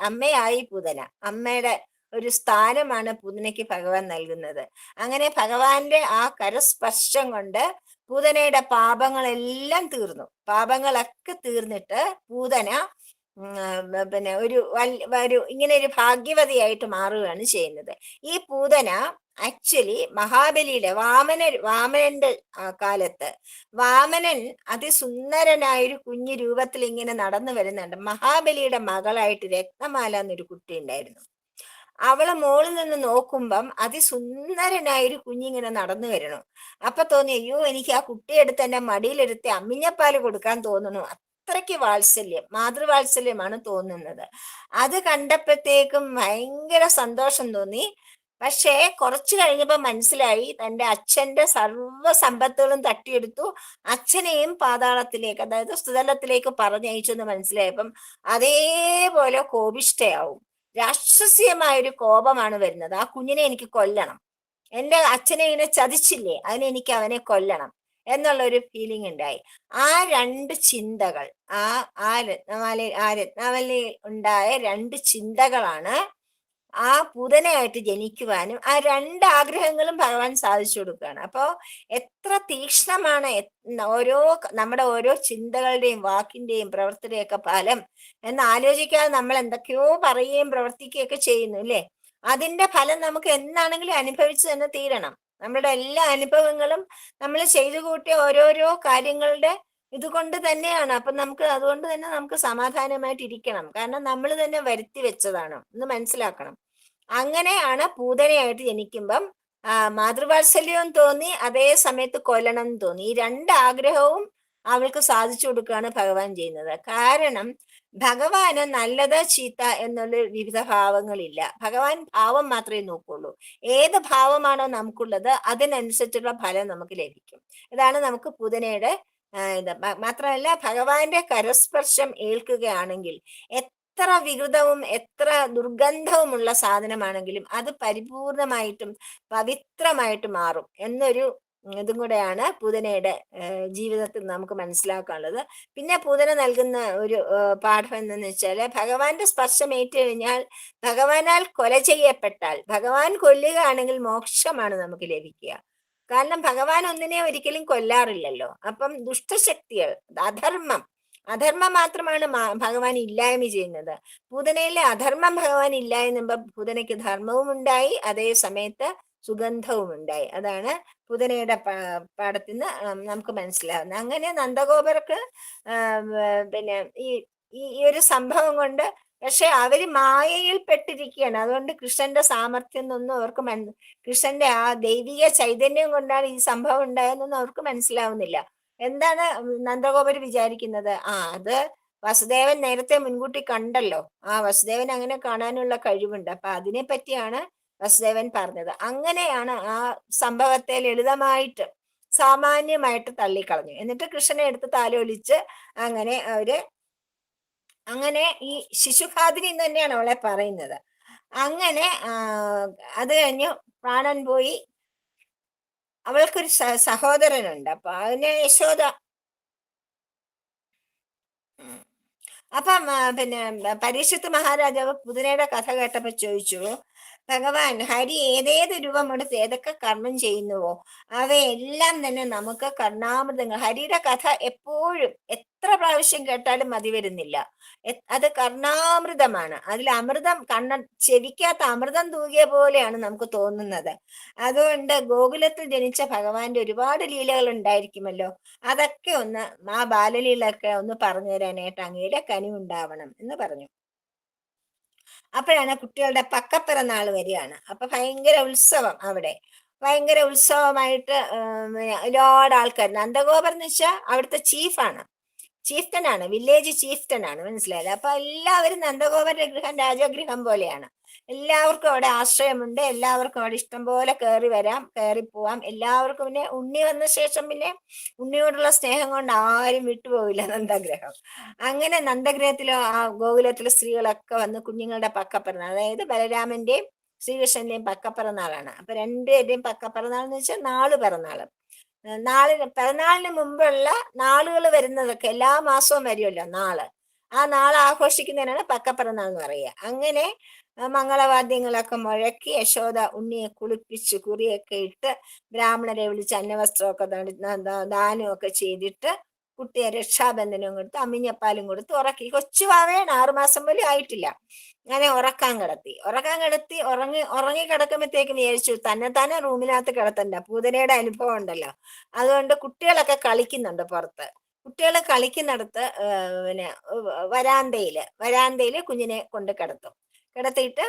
അമ്മയായി പൂതന. അമ്മയുടെ ഒരു സ്ഥാനമാണ് പൂതനയ്ക്ക് ഭഗവാൻ നൽകുന്നത്. അങ്ങനെ ഭഗവാന്റെ ആ കരസ്പർശം കൊണ്ട് പൂതനയുടെ പാപങ്ങളെല്ലാം തീർന്നു. പാപങ്ങളൊക്കെ തീർന്നിട്ട് പൂതന പിന്നെ ഇങ്ങനെ ഒരു ഭാഗ്യവതിയായിട്ട് മാറുകയാണ് ചെയ്യുന്നത്. ഈ പൂതന ആക്ച്വലി മഹാബലിയുടെ വാമനന്റെ കാലത്ത് വാമനൻ അതിസുന്ദരനായൊരു കുഞ്ഞു രൂപത്തിൽ ഇങ്ങനെ നടന്നു വരുന്നുണ്ട്. മഹാബലിയുടെ മകളായിട്ട് രത്നമാല എന്നൊരു കുട്ടി ഉണ്ടായിരുന്നു. അവള് മോളിൽ നിന്ന് നോക്കുമ്പം അതിസുന്ദരനായൊരു കുഞ്ഞിങ്ങനെ നടന്നു വരണം. അപ്പൊ തോന്നി, അയ്യോ എനിക്ക് ആ കുട്ടിയെടുത്ത് എന്റെ മടിയിലെടുത്ത് അമ്മിഞ്ഞപ്പാല് കൊടുക്കാൻ തോന്നുന്നു. അത്രയ്ക്ക് വാത്സല്യം, മാതൃവാത്സല്യമാണ് തോന്നുന്നത്. അത് കണ്ടപ്പോഴത്തേക്കും ഭയങ്കര സന്തോഷം തോന്നി. പക്ഷേ കുറച്ചു കഴിഞ്ഞപ്പോ മനസ്സിലായി തന്റെ അച്ഛന്റെ സർവ്വ സമ്പത്തുകളും തട്ടിയെടുത്തു, അച്ഛനെയും പാതാളത്തിലേക്ക്, അതായത് സുതലത്തിലേക്ക് പറഞ്ഞയച്ചു എന്ന് മനസ്സിലായപ്പം അതേപോലെ കോപിഷ്ഠയാവും. രാക്ഷസീയമായൊരു കോപമാണ് വരുന്നത്. ആ കുഞ്ഞിനെ എനിക്ക് കൊല്ലണം, എന്റെ അച്ഛനെ ഇങ്ങനെ ചതിച്ചില്ലേ, അതിനെനിക്ക് അവനെ കൊല്ലണം എന്നുള്ള ഒരു ഫീലിംഗ് ഉണ്ടായി. ആ രണ്ട് ചിന്തകൾ, ആ രത്നാവലിയിൽ ഉണ്ടായ രണ്ട് ചിന്തകളാണ് ആ പൂതനയായിട്ട് ജനിക്കുവാനും ആ രണ്ട് ആഗ്രഹങ്ങളും ഭഗവാൻ സാധിച്ചു കൊടുക്കുകയാണ്. അപ്പോ എത്ര തീക്ഷ്ണമാണ് നമ്മുടെ ഓരോ ചിന്തകളുടെയും വാക്കിന്റെയും പ്രവൃത്തിയുടെയും ഒക്കെ ഫലം എന്ന് ആലോചിക്കാതെ നമ്മൾ എന്തൊക്കെയോ പറയുകയും പ്രവർത്തിക്കുകയൊക്കെ ചെയ്യുന്നു അല്ലേ? അതിന്റെ ഫലം നമുക്ക് എന്നാണെങ്കിലും അനുഭവിച്ചു തന്നെ തീരണം. നമ്മളുടെ എല്ലാ അനുഭവങ്ങളും നമ്മൾ ചെയ്തു കൂട്ടിയ ഓരോരോ കാര്യങ്ങളുടെ ഇതുകൊണ്ട് തന്നെയാണ്. അപ്പൊ അതുകൊണ്ട് തന്നെ നമുക്ക് സമാധാനമായിട്ട് ഇരിക്കണം. കാരണം നമ്മൾ തന്നെ വരുത്തി വെച്ചതാണ് എന്ന് മനസ്സിലാക്കണം. അങ്ങനെയാണ് പൂതനയായിട്ട് ജനിക്കുമ്പം മാതൃവാത്സല്യവും തോന്നി, അതേ സമയത്ത് കൊല്ലണം എന്ന് തോന്നി. ഈ രണ്ട് ആഗ്രഹവും അവൾക്ക് സാധിച്ചു കൊടുക്കുകയാണ് ഭഗവാൻ ചെയ്യുന്നത്. കാരണം ഭഗവാന് നല്ലത് ചീത്ത എന്നുള്ള വിവിധ ഭാവങ്ങളില്ല. ഭഗവാൻ ഭാവം മാത്രമേ നോക്കുള്ളൂ. ഏത് ഭാവമാണോ നമുക്കുള്ളത് അതിനനുസരിച്ചുള്ള ഫലം നമുക്ക് ലഭിക്കും. ഇതാണ് നമുക്ക് പൂതനയുടെ ഇത്. മാത്രമല്ല ഭഗവാന്റെ കരസ്പർശം ഏൽക്കുകയാണെങ്കിൽ എത്ര വികൃതവും എത്ര ദുർഗന്ധവുമുള്ള സാധനമാണെങ്കിലും അത് പരിപൂർണമായിട്ടും പവിത്രമായിട്ട് മാറും എന്നൊരു ഇതും കൂടെയാണ് പൂതനയുടെ ജീവിതത്തിൽ നമുക്ക് മനസ്സിലാക്കാനുള്ളത്. പിന്നെ പൂതന നൽകുന്ന ഒരു പാഠം എന്തെന്ന് വെച്ചാല്, ഭഗവാന്റെ സ്പർശം ഏറ്റു കഴിഞ്ഞാൽ, ഭഗവാനാൽ കൊല ചെയ്യപ്പെട്ടാൽ, ഭഗവാൻ കൊല്ലുകയാണെങ്കിൽ മോക്ഷമാണ് നമുക്ക് ലഭിക്കുക. കാരണം ഭഗവാൻ ഒന്നിനെ ഒരിക്കലും കൊല്ലാറില്ലല്ലോ. അപ്പം ദുഷ്ടശക്തികൾ, അധർമ്മം മാത്രമാണ് ഭഗവാൻ ഇല്ലായ്മ ചെയ്യുന്നത്. പൂതനയിലെ അധർമ്മം ഭഗവാൻ ഇല്ലായ്മ പൂതനയ്ക്ക് ധർമ്മവും ഉണ്ടായി, അതേ സമയത്ത് സുഗന്ധവും ഉണ്ടായി. അതാണ് പൂതനയുടെ പാഠത്തിൽ നിന്ന് നമുക്ക് മനസ്സിലാവുന്നത്. അങ്ങനെ നന്ദഗോപർക്ക് പിന്നെ ഈ ഒരു സംഭവം കൊണ്ട്, പക്ഷെ അവര് മായയിൽ പെട്ടിരിക്കുകയാണ്. അതുകൊണ്ട് കൃഷ്ണന്റെ സാമർഥ്യം എന്നൊന്നും അവർക്ക് കൃഷ്ണന്റെ ആ ദൈവിക ചൈതന്യം കൊണ്ടാണ് ഈ സംഭവം ഉണ്ടായതെന്നൊന്നും അവർക്ക് മനസ്സിലാവുന്നില്ല. എന്താണ് നന്ദഗോപര് വിചാരിക്കുന്നത്? അത് വസുദേവൻ നേരത്തെ മുൻകൂട്ടി കണ്ടല്ലോ, വസുദേവൻ അങ്ങനെ കാണാനുള്ള കഴിവുണ്ട്, അപ്പൊ അതിനെ പറ്റിയാണ് വസുദേവൻ പറഞ്ഞത്. അങ്ങനെയാണ് ആ സംഭവത്തെ ലളിതമായിട്ട് സാമാന്യമായിട്ട് തള്ളിക്കളഞ്ഞു. എന്നിട്ട് കൃഷ്ണനെ എടുത്ത് താലോലിച്ച് അങ്ങനെ ഈ ശിശുഘാതിനി എന്ന് തന്നെയാണ് അവളെ പറയുന്നത്. അങ്ങനെ അത് കഴിഞ്ഞു പ്രാണൻ പോയി. അവൾക്കൊരു സഹോദരനുണ്ട്. അപ്പൊ അതിനെ യശോദ. അപ്പം പിന്നെ പരീക്ഷത്ത് മഹാരാജാവ് പൂതനയുടെ കഥ കേട്ടപ്പോ ചോദിച്ചു, ഭഗവാൻ ഹരി ഏതേത് രൂപമെടുത്ത് ഏതൊക്കെ കർമ്മം ചെയ്യുന്നുവോ അവയെല്ലാം തന്നെ നമുക്ക് കർണാമൃതങ്ങൾ. ഹരിയുടെ കഥ എപ്പോഴും എത്ര പ്രാവശ്യം കേട്ടാലും മതി വരുന്നില്ല. അത് കർണാമൃതമാണ്. അതിൽ അമൃതം ചെവിക്കാത്ത അമൃതം തൂകിയ പോലെയാണ് നമുക്ക് തോന്നുന്നത്. അതുകൊണ്ട് ഗോകുലത്തിൽ ജനിച്ച ഭഗവാന്റെ ഒരുപാട് ലീലകൾ ഉണ്ടായിരിക്കുമല്ലോ, അതൊക്കെ ആ ബാലലീലൊക്കെ ഒന്ന് പറഞ്ഞു തരാനായിട്ട് അങ്ങയുടെ കനിവുണ്ടാവണം എന്ന് പറഞ്ഞു. അപ്പോഴാണ് കുട്ടികളുടെ പക്കപ്പിറന്നാൾ വരികയാണ്. അപ്പൊ ഭയങ്കര ഉത്സവം, അവിടെ ഭയങ്കര ഉത്സവമായിട്ട് ഒരുപാട് ആൾക്കാർ. നന്ദഗോപർ എന്ന് വെച്ചാൽ അവിടുത്തെ ചീഫാണ്. ചീഫ്റ്റനാണ്, വില്ലേജ് ചീഫ്റ്റനാണ്, മനസ്സിലായത്. അപ്പൊ എല്ലാവരും നന്ദഗോപന്റെ ഗൃഹം രാജഗൃഹം പോലെയാണ്. എല്ലാവർക്കും അവിടെ ആശ്രയമുണ്ട്, എല്ലാവർക്കും അവിടെ ഇഷ്ടം പോലെ കയറി വരാം, കയറി പോവാം. എല്ലാവർക്കും പിന്നെ ഉണ്ണി വന്ന ശേഷം പിന്നെ ഉണ്ണിയോടുള്ള സ്നേഹം കൊണ്ട് ആരും വിട്ടുപോകില്ല നന്ദഗ്രഹം. അങ്ങനെ നന്ദഗ്രഹത്തിലോ ആ ഗോകുലത്തിലെ സ്ത്രീകളൊക്കെ വന്ന് കുഞ്ഞുങ്ങളുടെ പക്കപ്പിറന്നാൾ, അതായത് ബലരാമന്റെയും ശ്രീകൃഷ്ണന്റെയും പക്കപ്പിറന്നാളാണ്. അപ്പൊ രണ്ടുപേരുടെയും പക്കപ്പിറന്നാൾ എന്ന് വെച്ചാൽ നാള് പിറന്നാള്. പിറന്നാളിന് മുമ്പുള്ള നാളുകൾ വരുന്നതൊക്കെ എല്ലാ മാസവും വരുമല്ലോ നാള്, ആ നാള് ആഘോഷിക്കുന്നതിനാണ് പക്കപ്പിറന്നാൾ എന്ന് പറയുക. അങ്ങനെ മംഗളവാദ്യങ്ങളൊക്കെ മുഴക്കി യശോദ ഉണ്ണിയെ കുളിപ്പിച്ച് കുറിയൊക്കെ ഇട്ട് ബ്രാഹ്മണരെ വിളിച്ച് അന്നവസ്ത്രമൊക്കെ ദാനമൊക്കെ ചെയ്തിട്ട് കുട്ടിയെ രക്ഷാബന്ധനവും കൊടുത്ത് അമ്മിഞ്ഞപ്പാലും കൊടുത്ത് ഉറക്കി. കൊച്ചു വാവയാണ്, 6 മാസം പോലും ആയിട്ടില്ല. അങ്ങനെ ഉറക്കാൻ കിടത്തി ഉറങ്ങി കിടക്കുമ്പോഴത്തേക്കും വിചാരിച്ചു തന്നെ റൂമിനകത്ത് കിടത്തണ്ട, പൂതനയുടെ അനുഭവം ഉണ്ടല്ലോ. അതുകൊണ്ട് കുട്ടികളൊക്കെ കളിക്കുന്നുണ്ട് പുറത്ത്. കുട്ടികൾ കളിക്കുന്നിടത്ത് പിന്നെ വരാന്തയില് കുഞ്ഞിനെ കൊണ്ട് കിടത്തിയിട്ട്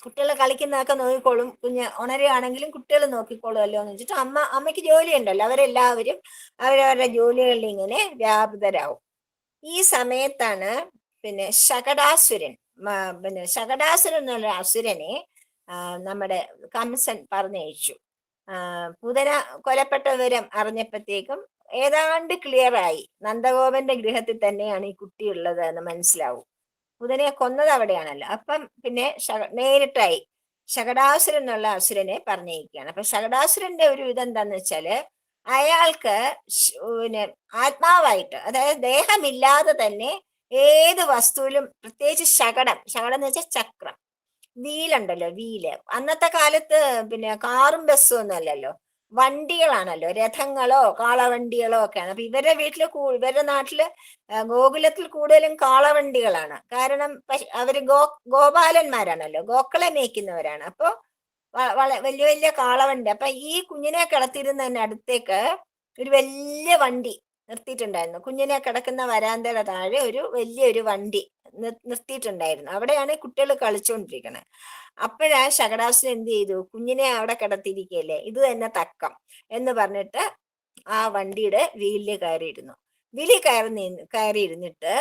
കുട്ടികൾ കളിക്കുന്നതൊക്കെ നോക്കിക്കോളും. കുഞ്ഞ് ഉണരുകയാണെങ്കിലും കുട്ടികൾ നോക്കിക്കോളുമല്ലോ എന്ന് വെച്ചിട്ട് അമ്മയ്ക്ക് ജോലിയുണ്ടല്ലോ, അവരെല്ലാവരും അവരവരുടെ ജോലികളിൽ ഇങ്ങനെ വ്യാപൃതരാകും. ഈ സമയത്താണ് പിന്നെ ശകടാസുരൻ എന്നുള്ള അസുരനെ നമ്മുടെ കംസൻ പറഞ്ഞയച്ചു. പൂതന കൊലപ്പെട്ട വിവരം അറിഞ്ഞപ്പോഴത്തേക്കും ഏതാണ്ട് ക്ലിയർ ആയി, നന്ദഗോപന്റെ ഗൃഹത്തിൽ തന്നെയാണ് ഈ കുട്ടി ഉള്ളത് എന്ന് മനസ്സിലാവും. പൂതനയെ കൊന്നത് അവിടെയാണല്ലോ. അപ്പം പിന്നെ നേരിട്ടായി ശകടാസുരൻ എന്നുള്ള അസുരനെ പറഞ്ഞയക്കുകയാണ്. അപ്പൊ ശകടാസുരന്റെ ഒരു ഇതെന്താന്ന് വെച്ചാല്, അയാൾക്ക് പിന്നെ ആത്മാവായിട്ട്, അതായത് ദേഹമില്ലാതെ തന്നെ ഏത് വസ്തുവിലും, പ്രത്യേകിച്ച് ശകടം എന്ന് വെച്ചാൽ ചക്രം, വീലുണ്ടല്ലോ, വീല്. അന്നത്തെ കാലത്ത് പിന്നെ കാറും ബസ്സും ഒന്നും അല്ലല്ലോ, വണ്ടികളാണല്ലോ, രഥങ്ങളോ കാളവണ്ടികളോ ഒക്കെയാണ്. അപ്പൊ ഇവരുടെ നാട്ടില് ഗോകുലത്തിൽ കൂടുതലും കാളവണ്ടികളാണ്. കാരണം അവര് ഗോപാലന്മാരാണല്ലോ, ഗോക്കളെ മേയ്ക്കുന്നവരാണ്. അപ്പൊ വലിയ വലിയ കാളവണ്ടി. അപ്പൊ ഈ കുഞ്ഞിനെ കിടത്തിയിരുന്നതിന് അടുത്തേക്ക് ഒരു വലിയ വണ്ടി നിർത്തിയിട്ടുണ്ടായിരുന്നു. കുഞ്ഞിനെ കിടക്കുന്ന വരാന്തയുടെ താഴെ വലിയൊരു വണ്ടി നിർത്തിയിട്ടുണ്ടായിരുന്നു. അവിടെയാണ് കുട്ടികൾ കളിച്ചുകൊണ്ടിരിക്കുന്നത്. അപ്പോഴാ ശകടാസുരൻ എന്ത് ചെയ്തു, കുഞ്ഞിനെ അവിടെ കിടത്തിയിരിക്കുകയല്ലേ, ഇത് തന്നെ തക്കം എന്ന് പറഞ്ഞിട്ട് ആ വണ്ടിയുടെ വീലില് കയറിയിരുന്നു. കയറിയിരുന്നിട്ട്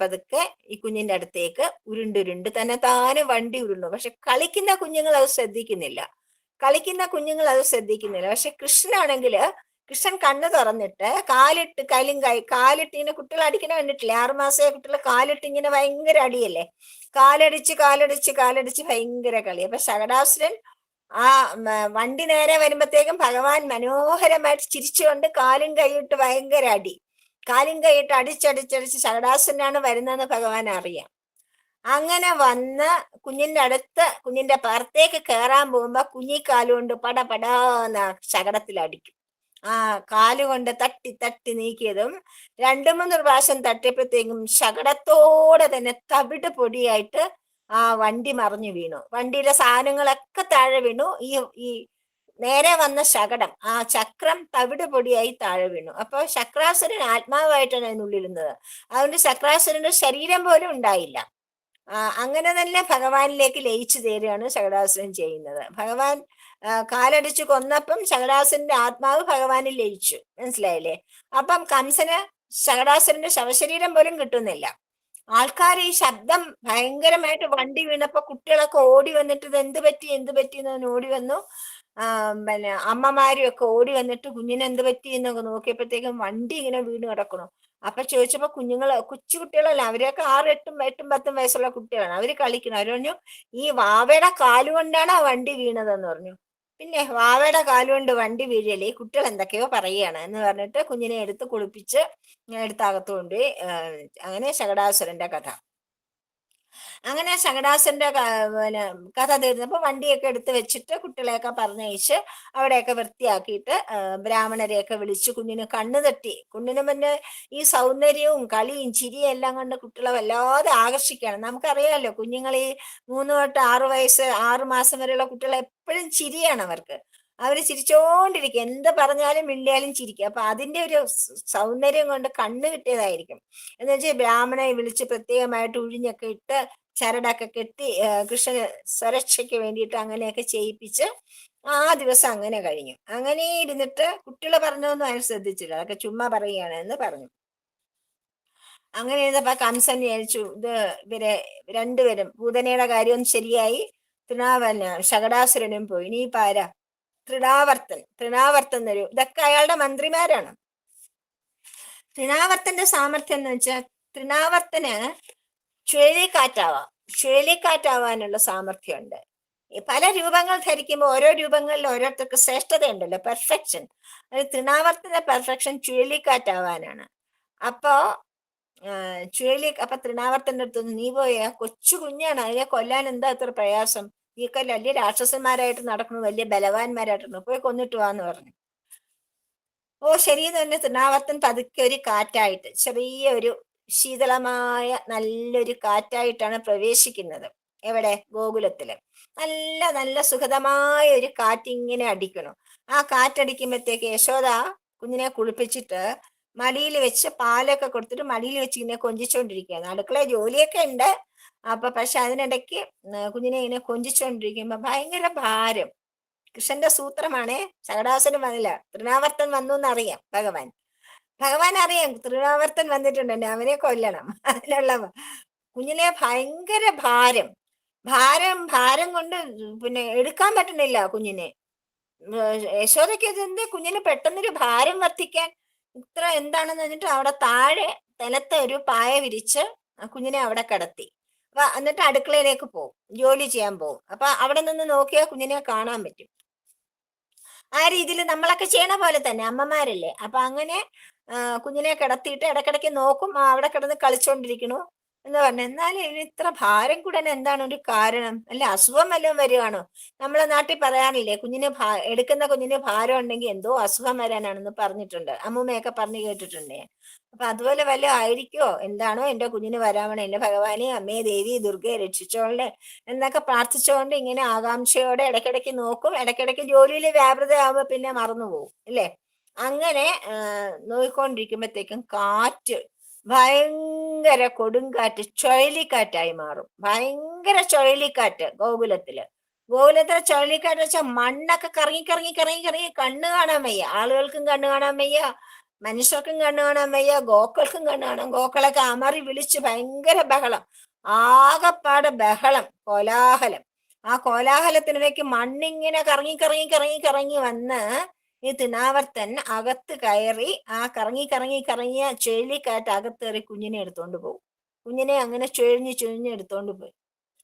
പതുക്കെ ഈ കുഞ്ഞിന്റെ അടുത്തേക്ക് ഉരുണ്ടുരുണ്ട് താനെ വണ്ടി ഉരുണ്ടു. പക്ഷെ കളിക്കുന്ന കുഞ്ഞുങ്ങൾ അത് ശ്രദ്ധിക്കുന്നില്ല. പക്ഷെ കൃഷ്ണൻ കണ്ണ് തുറന്നിട്ട് കാലിട്ട് ഇങ്ങനെ കുട്ടികൾ അടിക്കണ കണ്ടിട്ടില്ലേ, 6 മാസമായ കുട്ടികൾ കാലിട്ട് ഇങ്ങനെ ഭയങ്കര അടിയല്ലേ, കാലടിച്ച് ഭയങ്കര കളി. അപ്പൊ ശകടാസുരൻ ആ വണ്ടി നേരെ വരുമ്പോഴത്തേക്കും ഭഗവാൻ മനോഹരമായിട്ട് ചിരിച്ചുകൊണ്ട് കാലും കൈയിട്ട് ഭയങ്കര അടി. കാലും കൈയിട്ട് അടിച്ചടിച്ചടിച്ച് ശകടാസുരനാണ് വരുന്നതെന്ന് ഭഗവാൻ അറിയാം. അങ്ങനെ വന്ന് കുഞ്ഞിന്റെ പുറത്തേക്ക് കയറാൻ പോകുമ്പോ കുഞ്ഞിക്കാലുകൊണ്ട് പടപടാന്ന് ശകടത്തിൽ അടിക്കും. ആ കാലുകൊണ്ട് തട്ടി നീക്കിയതും 2-3 പ്രാവശ്യം തട്ടിയപ്പോഴത്തേക്കും ശകടത്തോടെ തന്നെ തവിട് പൊടിയായിട്ട് ആ വണ്ടി മറിഞ്ഞു വീണു. വണ്ടിയിലെ സാധനങ്ങളൊക്കെ താഴെ വീണു. ഈ നേരെ വന്ന ശകടം, ആ ചക്രം തവിട് പൊടിയായി താഴെ വീണു. അപ്പൊ ശക്രാസുരൻ ആത്മാവായിട്ടാണ് അതിനുള്ളിരുന്നത്. അതുകൊണ്ട് ശക്രാസുരന്റെ ശരീരം പോലും ഉണ്ടായില്ല. അങ്ങനെ തന്നെ ഭഗവാനിലേക്ക് ലയിച്ചു ചേരുകയാണ് ശകടാസുരൻ ചെയ്യുന്നത്. ഭഗവാൻ കാലടിച്ചു കൊന്നപ്പം ശകടാസുരന്റെ ആത്മാവ് ഭഗവാനിൽ ലയിച്ചു, മനസ്സിലായില്ലേ. അപ്പം കംസന് ശകടാസുരന്റെ ശവശരീരം പോലും കിട്ടുന്നില്ല. ആൾക്കാർ ഈ ശബ്ദം ഭയങ്കരമായിട്ട്, വണ്ടി വീണപ്പോ കുട്ടികളൊക്കെ ഓടി വന്നിട്ട് ഇത് എന്ത് പറ്റി എന്ന് ഓടി വന്നു. പിന്നെ അമ്മമാരും ഒക്കെ ഓടി വന്നിട്ട് കുഞ്ഞിന് എന്ത് പറ്റി എന്നൊക്കെ നോക്കിയപ്പോഴത്തേക്കും വണ്ടി ഇങ്ങനെ വീണ് കിടക്കണു. അപ്പൊ ചോദിച്ചപ്പോ കൊച്ചു കുട്ടികളല്ല, അവരൊക്കെ 6, 8, 10 വയസ്സുള്ള കുട്ടികളാണ്. അവര് കളിക്കണം. അവര് പറഞ്ഞു ഈ വാവയുടെ കാലുകൊണ്ടാണ് ആ വണ്ടി വീണതെന്ന് പറഞ്ഞു. പിന്നെ വാവയുടെ കാലുകൊണ്ട് വണ്ടി വീഴല്ലേ, ഈ കുട്ടികൾ എന്തൊക്കെയോ പറയുകയാണ് എന്ന് പറഞ്ഞിട്ട് കുഞ്ഞിനെ എടുത്ത് കുളിപ്പിച്ച് എടുത്തകത്ത് കൊണ്ടുപോയി. അങ്ങനെ ശകടാസുരന്റെ കഥ. അങ്ങനെ ശകടാസുരന്റെ പിന്നെ കഥ തീർന്നപ്പോ വണ്ടിയൊക്കെ എടുത്ത് വെച്ചിട്ട് കുട്ടികളെയൊക്കെ പറഞ്ഞയച്ച് അവിടെയൊക്കെ വൃത്തിയാക്കിയിട്ട് ബ്രാഹ്മണരെയൊക്കെ വിളിച്ച് കുഞ്ഞിന് കുഞ്ഞിന് പിന്നെ ഈ സൗന്ദര്യവും കളിയും ചിരിയും എല്ലാം കൊണ്ട് കുട്ടികളെ വല്ലാതെ ആകർഷിക്കുകയാണ്. നമുക്കറിയാമല്ലോ, കുഞ്ഞുങ്ങൾ ഈ 3 തൊട്ട് 6 വയസ്സ് 6 മാസം വരെയുള്ള കുട്ടികളെ എപ്പോഴും ചിരിയാണ് അവർക്ക്. അവര് ചിരിച്ചോണ്ടിരിക്കും, എന്ത് പറഞ്ഞാലും മിണ്ടിയാലും ചിരിക്കും. അപ്പൊ അതിന്റെ ഒരു സൗന്ദര്യം കൊണ്ട് കണ്ണ് കിട്ടിയതായിരിക്കും. എന്ന് വെച്ചാൽ ബ്രാഹ്മണനെ വിളിച്ച് പ്രത്യേകമായിട്ട് ഉഴിഞ്ഞൊക്കെ ഇട്ട് ചരടൊക്കെ കെട്ടി കൃഷ്ണന് സുരക്ഷയ്ക്ക് വേണ്ടിയിട്ട് അങ്ങനെയൊക്കെ ചെയ്യിപ്പിച്ച് ആ ദിവസം അങ്ങനെ കഴിഞ്ഞു. അങ്ങനെ ഇരുന്നിട്ട് കുട്ടികൾ പറഞ്ഞൊന്നും അയാൾ ശ്രദ്ധിച്ചില്ല, അതൊക്കെ ചുമ്മാ പറയുകയാണ് എന്ന് പറഞ്ഞു. അങ്ങനെ ഇരുന്നപ്പോ കംസൻ വിചാരിച്ചു ഇത് ഇവരെ രണ്ടുപേരും പൂതനയുടെ കാര്യവും ശരിയായി, ശകടാസുരനും പോയി, ഇനി പാര തൃണാവർത്തൻ എന്നൊരു, ഇതൊക്കെ അയാളുടെ മന്ത്രിമാരാണ്. തൃണാവർത്തന്റെ സാമർഥ്യം എന്ന് വെച്ചാൽ തൃണാവർത്തന് ചുഴലിക്കാറ്റാവാനുള്ള സാമർഥ്യമുണ്ട്. പല രൂപങ്ങൾ ധരിക്കുമ്പോൾ ഓരോ രൂപങ്ങളിൽ ഓരോരുത്തർക്ക് ശ്രേഷ്ഠതയുണ്ടല്ലോ, പെർഫെക്ഷൻ. അത് തൃണാവർത്തന്റെ പെർഫെക്ഷൻ ചുഴലിക്കാറ്റാവാനാണ്. അപ്പോ അപ്പൊ തൃണാവർത്തന്റെ അടുത്ത് നീ പോയ കൊച്ചു കുഞ്ഞാണ്, അതിനെ കൊല്ലാൻ എന്താ അത്ര പ്രയാസം, ഈയൊക്കെ വലിയ രാക്ഷസന്മാരായിട്ട് നടക്കുന്നു, വലിയ ബലവാന്മാരായിട്ടുണ്ട്, പോയി കൊന്നിട്ട് വാന്ന് പറഞ്ഞു. ഓ ശരി തന്നെ. തൃണാവർത്തൻ പതുക്കെ ഒരു കാറ്റായിട്ട്, ചെറിയ ഒരു ശീതളമായ നല്ലൊരു കാറ്റായിട്ടാണ് പ്രവേശിക്കുന്നത്. എവിടെ? ഗോകുലത്തില്. നല്ല നല്ല സുഖതമായ ഒരു കാറ്റിങ്ങനെ അടിക്കണം. ആ കാറ്റടിക്കുമ്പോഴത്തേക്ക് യശോദ കുഞ്ഞിനെ കുളിപ്പിച്ചിട്ട് മടിയിൽ വെച്ച് പാലൊക്കെ കൊടുത്തിട്ട് മടിയിൽ വെച്ച് ഇങ്ങനെ കൊഞ്ചിച്ചോണ്ടിരിക്കുകയാണ്. അടുക്കള ജോലിയൊക്കെ ഉണ്ട്. അപ്പൊ പക്ഷെ അതിനിടയ്ക്ക് കുഞ്ഞിനെ ഇങ്ങനെ കൊഞ്ചിച്ചോണ്ടിരിക്കുമ്പോ ഭയങ്കര ഭാരം. കൃഷ്ണന്റെ സൂത്രമാണേ. ശകടാസുരൻ വന്നില്ല, തൃണാവർത്തൻ വന്നു എന്നറിയാം ഭഗവാൻ അറിയാം തൃണാവർത്തൻ വന്നിട്ടുണ്ട്, അവനെ കൊല്ലണം. അതിനുള്ള കുഞ്ഞിനെ ഭയങ്കര ഭാരം കൊണ്ട് പിന്നെ എടുക്കാൻ പറ്റണില്ല കുഞ്ഞിനെ. യശോദയ്ക്ക് ഇതെന്ത് കുഞ്ഞിന് പെട്ടെന്നൊരു ഭാരം വർദ്ധിക്കാൻ ഇത്ര എന്താണെന്ന് പറഞ്ഞിട്ട് അവിടെ താഴെ നിലത്ത് ഒരു പായ വിരിച്ച് കുഞ്ഞിനെ അവിടെ കിടത്തി. അപ്പൊ എന്നിട്ട് അടുക്കളയിലേക്ക് പോകും, ജോലി ചെയ്യാൻ പോകും. അപ്പൊ അവിടെ നിന്ന് നോക്കിയാൽ കുഞ്ഞിനെ കാണാൻ പറ്റും. ആ രീതിയിൽ നമ്മളൊക്കെ ചെയ്യണ പോലെ തന്നെ അമ്മമാരല്ലേ. അപ്പൊ അങ്ങനെ കുഞ്ഞിനെ കിടത്തിയിട്ട് ഇടക്കിടയ്ക്ക് നോക്കും, അവിടെ കിടന്ന് കളിച്ചോണ്ടിരിക്കണു എന്ന് പറഞ്ഞു. എന്നാലും ഇതിന് ഇത്ര ഭാരം കൂടാൻ എന്താണ് ഒരു കാരണം? അല്ല അസുഖം വല്ലതും വരികയാണോ? നമ്മളെ നാട്ടിൽ പറയാനില്ലേ, എടുക്കുന്ന കുഞ്ഞിന് ഭാരം ഉണ്ടെങ്കിൽ എന്തോ അസുഖം വരാനാണെന്ന് പറഞ്ഞിട്ടുണ്ട്, അമ്മൂമ്മയൊക്കെ പറഞ്ഞു കേട്ടിട്ടുണ്ട്. അപ്പൊ അതുപോലെ വല്ലതും ആയിരിക്കോ, എന്താണോ എന്റെ കുഞ്ഞിന് വരാമണോ, എന്റെ ഭഗവാനെ അമ്മേ ദേവി ദുർഗയെ രക്ഷിച്ചോളെ എന്നൊക്കെ പ്രാർത്ഥിച്ചുകൊണ്ട് ഇങ്ങനെ ആകാംക്ഷയോടെ ഇടയ്ക്കിടയ്ക്ക് നോക്കും. ഇടയ്ക്കിടയ്ക്ക് ജോലിയിൽ വ്യാപൃതയാവുമ്പോ പിന്നെ മറന്നുപോകും അല്ലേ. അങ്ങനെ നോക്കിക്കൊണ്ടിരിക്കുമ്പോഴത്തേക്കും കാറ്റ്, ഭയങ്കര കൊടുങ്കാറ്റ്, ചുഴലിക്കാറ്റായി മാറും. ഭയങ്കര ചുഴലിക്കാറ്റ് ഗോകുലത്തിലെ ചുഴലിക്കാറ്റ് വെച്ചാൽ മണ്ണൊക്കെ കറങ്ങി കറങ്ങി കറങ്ങി കറങ്ങി കണ്ണ് കാണാൻ വയ്യ. ആളുകൾക്കും കണ്ണ് കാണാൻ വയ്യ, മനുഷ്യർക്കും കണ്ണ് കാണാൻ വയ്യ, ഗോക്കൾക്കും കണ്ണ് കാണാം. ഗോക്കളൊക്കെ അമറി വിളിച്ച് ഭയങ്കര ബഹളം, ആകപ്പാട് ബഹളം, കോലാഹലം. ആ കോലാഹലത്തിനിടയ്ക്ക് മണ്ണിങ്ങനെ കറങ്ങി കറങ്ങി കറങ്ങി കറങ്ങി വന്ന് ഈ തൃണാവർത്തൻ അകത്ത് കയറി ആ കറങ്ങി കറങ്ങി കറങ്ങിയ ചുഴലിക്കാറ്റ് അകത്ത് കയറി കുഞ്ഞിനെ എടുത്തോണ്ട് പോകും. കുഞ്ഞിനെ അങ്ങനെ ചുഴിഞ്ഞ് എടുത്തോണ്ട് പോയി.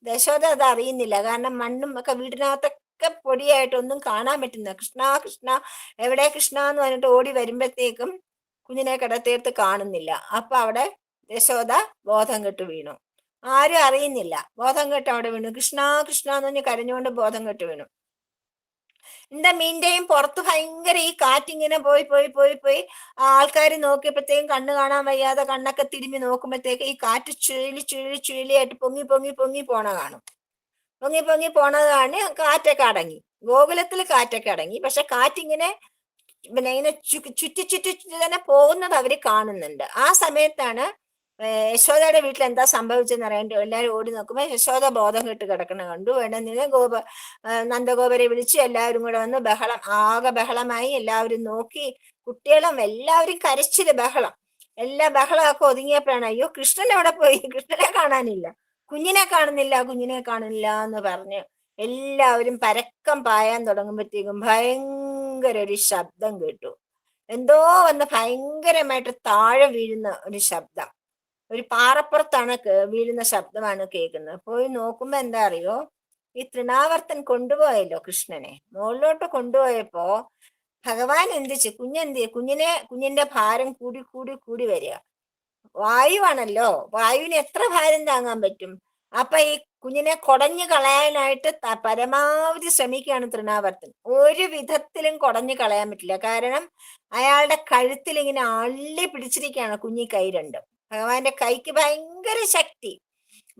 യശോദ അത് അറിയുന്നില്ല, കാരണം മണ്ണും ഒക്കെ വീടിനകത്തൊക്കെ പൊടിയായിട്ട് ഒന്നും കാണാൻ പറ്റുന്ന. കൃഷ്ണ കൃഷ്ണ എവിടെ കൃഷ്ണ എന്ന് പറഞ്ഞിട്ട് ഓടി വരുമ്പോഴത്തേക്കും കുഞ്ഞിനെ കിടത്തേർത്ത് കാണുന്നില്ല. അപ്പൊ അവിടെ യശോദ ബോധം കെട്ട് വീണു. ആരും അറിയുന്നില്ല, ബോധം കെട്ട് അവിടെ വീണു. കൃഷ്ണ കൃഷ്ണ എന്ന് പറഞ്ഞ് കരഞ്ഞുകൊണ്ട് ബോധം കെട്ട് വീണു. എന്താ മീൻ്റെയും പുറത്ത് ഭയങ്കര ഈ കാറ്റിങ്ങനെ പോയി പോയി പോയി പോയി ആൾക്കാർ നോക്കിയപ്പോഴത്തേക്കും കണ്ണ് കാണാൻ വയ്യാതെ കണ്ണൊക്കെ തിരുമ്മി നോക്കുമ്പോഴത്തേക്ക് ഈ കാറ്റ് ചുഴലിയായിട്ട് പൊങ്ങി പൊങ്ങി പൊങ്ങി പോണ കാണും. പൊങ്ങി പൊങ്ങി പോണതാണ്. കാറ്റൊക്കെ അടങ്ങി, ഗോകുലത്തിൽ കാറ്റൊക്കെ അടങ്ങി. പക്ഷെ കാറ്റിങ്ങനെ പിന്നെ ഇങ്ങനെ ചുറ്റി ചുറ്റി ചുറ്റി തന്നെ പോകുന്നത് അവര് കാണുന്നുണ്ട്. ആ സമയത്താണ് യശോദയുടെ വീട്ടിൽ എന്താ സംഭവിച്ചെന്ന് അറിയാൻ എല്ലാവരും ഓടി നോക്കുമ്പോൾ യശോദ ബോധം കെട്ട് കിടക്കണ കണ്ടു. വേണമെന്നില്ല നന്ദഗോപരെ വിളിച്ച് എല്ലാവരും കൂടെ വന്ന് ബഹളം, ആകെ ബഹളമായി. എല്ലാവരും നോക്കി, കുട്ടികളും എല്ലാവരും കരച്ചില്, ബഹളം. എല്ലാ ബഹളമൊക്കെ ഒതുങ്ങിയപ്പോഴാണ് അയ്യോ കൃഷ്ണൻ എവിടെ പോയി, കൃഷ്ണനെ കാണാനില്ല, കുഞ്ഞിനെ കാണുന്നില്ല എന്ന് പറഞ്ഞ് എല്ലാവരും പരക്കം പായാൻ തുടങ്ങുമ്പോഴത്തേക്കും ഭയങ്കര ഒരു ശബ്ദം കേട്ടു. എന്തോ വന്ന് ഭയങ്കരമായിട്ട് താഴെ വീഴുന്ന ഒരു ശബ്ദം. ഒരു പാറപ്പുറത്താണ് വീഴുന്ന ശബ്ദമാണ് കേൾക്കുന്നത്. പോയി നോക്കുമ്പോ എന്താ അറിയോ, ഈ തൃണാവർത്തൻ കൊണ്ടുപോയല്ലോ കൃഷ്ണനെ, മുകളിലോട്ട് കൊണ്ടുപോയപ്പോ ഭഗവാൻ എന്തിച്ച് കുഞ്ഞിന്റെ ഭാരം കൂടി കൂടി കൂടി വരിക. വായുവാണല്ലോ, വായുവിന് എത്ര ഭാരം താങ്ങാൻ പറ്റും? അപ്പൊ ഈ കുഞ്ഞിനെ കൊടഞ്ഞു കളയാനായിട്ട് പരമാവധി ശ്രമിക്കുകയാണ് തൃണാവർത്തൻ. ഒരു വിധത്തിലും കൊടഞ്ഞു കളയാൻ പറ്റില്ല, കാരണം അയാളുടെ കഴുത്തിൽ ഇങ്ങനെ അള്ളി പിടിച്ചിരിക്കുകയാണ് കുഞ്ഞി കൈ രണ്ടും. ഭഗവാന്റെ കൈക്ക്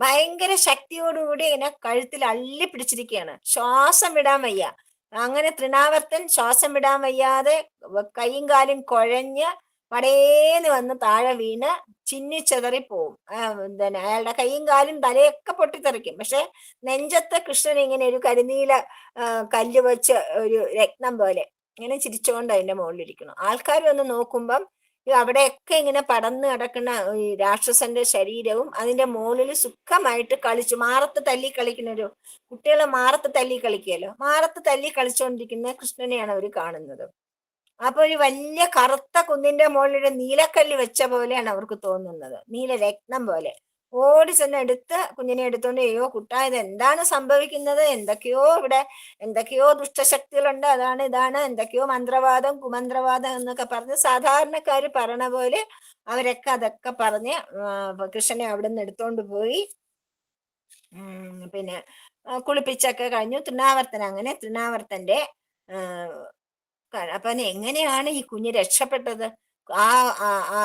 ഭയങ്കര ശക്തിയോടുകൂടി ഇങ്ങനെ കഴുത്തിൽ അള്ളി പിടിച്ചിരിക്കുകയാണ്. ശ്വാസം വിടാൻ വയ്യ. അങ്ങനെ തൃണാവർത്തൻ ശ്വാസം വിടാൻ വയ്യാതെ കൈയും കാലും കുഴഞ്ഞ് പടേന്ന് വന്ന് താഴെ വീണ് ചിന്നിച്ചെതറി പോവും. പിന്നെ അയാളുടെ കൈയും കാലും തലയൊക്കെ പൊട്ടിത്തെറിക്കും. പക്ഷെ നെഞ്ചത്ത് കൃഷ്ണൻ ഇങ്ങനെ ഒരു കരിനീല കല്ല് വെച്ച് ഒരു രത്നം പോലെ ഇങ്ങനെ ചിരിച്ചുകൊണ്ട് അതിന്റെ മുകളിലിരിക്കണം. ആൾക്കാർ വന്ന് നോക്കുമ്പം അവിടെയൊക്കെ ഇങ്ങനെ പടന്ന് കിടക്കുന്ന ഈ രാക്ഷസന്റെ ശരീരവും അതിന്റെ മുകളിൽ സുഖമായിട്ട് കളിച്ചു മാറത്ത് തല്ലി കളിക്കുന്ന ഒരു കുട്ടികളെ മാറത്ത് തല്ലി കളിക്കുകയല്ലോ, മാറത്ത് തല്ലി കളിച്ചുകൊണ്ടിരിക്കുന്ന കൃഷ്ണനെയാണ് അവർ കാണുന്നത്. അപ്പൊ ഒരു വലിയ കറുത്ത കുന്നിന്റെ മുകളിൽ ഒരു നീലക്കല്ല് വെച്ച പോലെയാണ് അവർക്ക് തോന്നുന്നത്, നീലരത്നം പോലെ. ഓടി ചെന്ന് എടുത്ത് കുഞ്ഞിനെ എടുത്തോണ്ട്, അയ്യോ കുട്ടാ ഇത് എന്താണ് സംഭവിക്കുന്നത്, എന്തൊക്കെയോ ദുഷ്ടശക്തികളുണ്ട്, അതാണ് ഇതാണ്, എന്തൊക്കെയോ മന്ത്രവാദം കുമന്ത്രവാദം എന്നൊക്കെ പറഞ്ഞ് സാധാരണക്കാര് പറയണ പോലെ അവരൊക്കെ അതൊക്കെ പറഞ്ഞ് കൃഷ്ണനെ അവിടെ നിന്ന് എടുത്തോണ്ട് പോയി. പിന്നെ കുളിപ്പിച്ചൊക്കെ കഴിഞ്ഞു. തൃണാവർത്തൻ, അങ്ങനെ തൃണാവർത്തന്റെ അപ്പൊ എങ്ങനെയാണ് ഈ കുഞ്ഞ് രക്ഷപ്പെട്ടത്?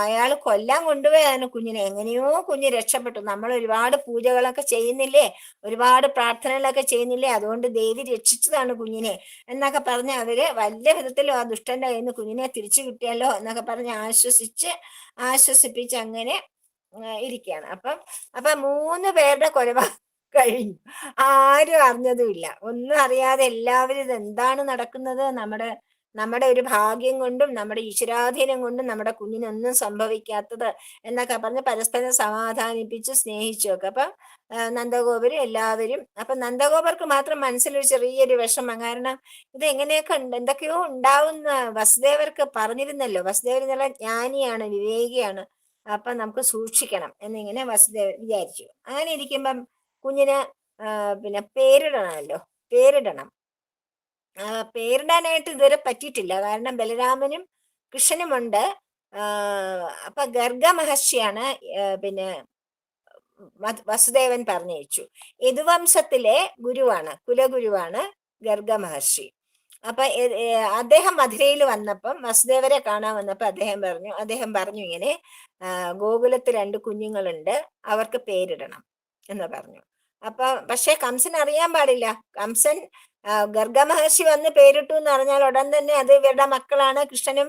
അയാൾ കൊല്ലാൻ കൊണ്ടുപോയാണ് കുഞ്ഞിനെ. എങ്ങനെയോ കുഞ്ഞ് രക്ഷപ്പെട്ടു. നമ്മൾ ഒരുപാട് പൂജകളൊക്കെ ചെയ്യുന്നില്ലേ, ഒരുപാട് പ്രാർത്ഥനകളൊക്കെ ചെയ്യുന്നില്ലേ, അതുകൊണ്ട് ദേവി രക്ഷിച്ചതാണ് കുഞ്ഞിനെ എന്നൊക്കെ പറഞ്ഞ് അവര് വലിയ വിധത്തിൽ ആ ദുഷ്ടന്റെ കയ്യിൽ നിന്ന് കുഞ്ഞിനെ തിരിച്ചു കിട്ടിയല്ലോ എന്നൊക്കെ പറഞ്ഞ് ആശ്വസിപ്പിച്ച് അങ്ങനെ ഇരിക്കുകയാണ്. അപ്പൊ 3 പേരുടെ കൊലപാതകം കഴിഞ്ഞു. ആരും അറിഞ്ഞതുമില്ല, ഒന്നും അറിയാതെ എല്ലാവരും ഇത് എന്താണ് നടക്കുന്നത്, നമ്മുടെ ഒരു ഭാഗ്യം കൊണ്ടും നമ്മുടെ ഈശ്വരാധീനം കൊണ്ടും നമ്മുടെ കുഞ്ഞിനൊന്നും സംഭവിക്കാത്തത് എന്നൊക്കെ പറഞ്ഞ് പരസ്പരം സമാധാനിപ്പിച്ച് സ്നേഹിച്ചു ഒക്കെ. അപ്പൊ നന്ദഗോപരും എല്ലാവരും, അപ്പൊ നന്ദഗോപർക്ക് മാത്രം മനസ്സിലൊരു ചെറിയൊരു വിഷമം. കാരണം ഇത് എങ്ങനെയൊക്കെ എന്തൊക്കെയോ ഉണ്ടാവുന്ന വസുദേവർക്ക് പറഞ്ഞിരുന്നല്ലോ. വസുദേവർ എന്നുള്ള ജ്ഞാനിയാണ്, വിവേകിയാണ്, അപ്പൊ നമുക്ക് സൂക്ഷിക്കണം എന്നിങ്ങനെ വസുദേവർ വിചാരിച്ചു. അങ്ങനെ ഇരിക്കുമ്പം കുഞ്ഞിന് പിന്നെ പേരിടണം. പേരിടാനായിട്ട് ഇതുവരെ പറ്റിയിട്ടില്ല. കാരണം ബലരാമനും കൃഷ്ണനുമുണ്ട്. അപ്പൊ ഗർഗ മഹർഷിയാണ് പിന്നെ വസുദേവൻ പറഞ്ഞയച്ചു. യദുവംശത്തിലെ കുലഗുരുവാണ് ഗർഗ മഹർഷി. അപ്പൊ അദ്ദേഹം മധുരയിൽ വന്നപ്പം വസുദേവരെ കാണാൻ വന്നപ്പോ അദ്ദേഹം പറഞ്ഞു ഇങ്ങനെ, ഗോകുലത്ത് 2 കുഞ്ഞുങ്ങളുണ്ട്, അവർക്ക് പേരിടണം എന്ന് പറഞ്ഞു. പക്ഷെ കംസൻ അറിയാൻ പാടില്ല. കംസൻ ഗർഗ മഹർഷി വന്ന് പേരിട്ടു എന്ന് അറിഞ്ഞാൽ ഉടൻ തന്നെ അത് ഇവരുടെ മക്കളാണ്, കൃഷ്ണനും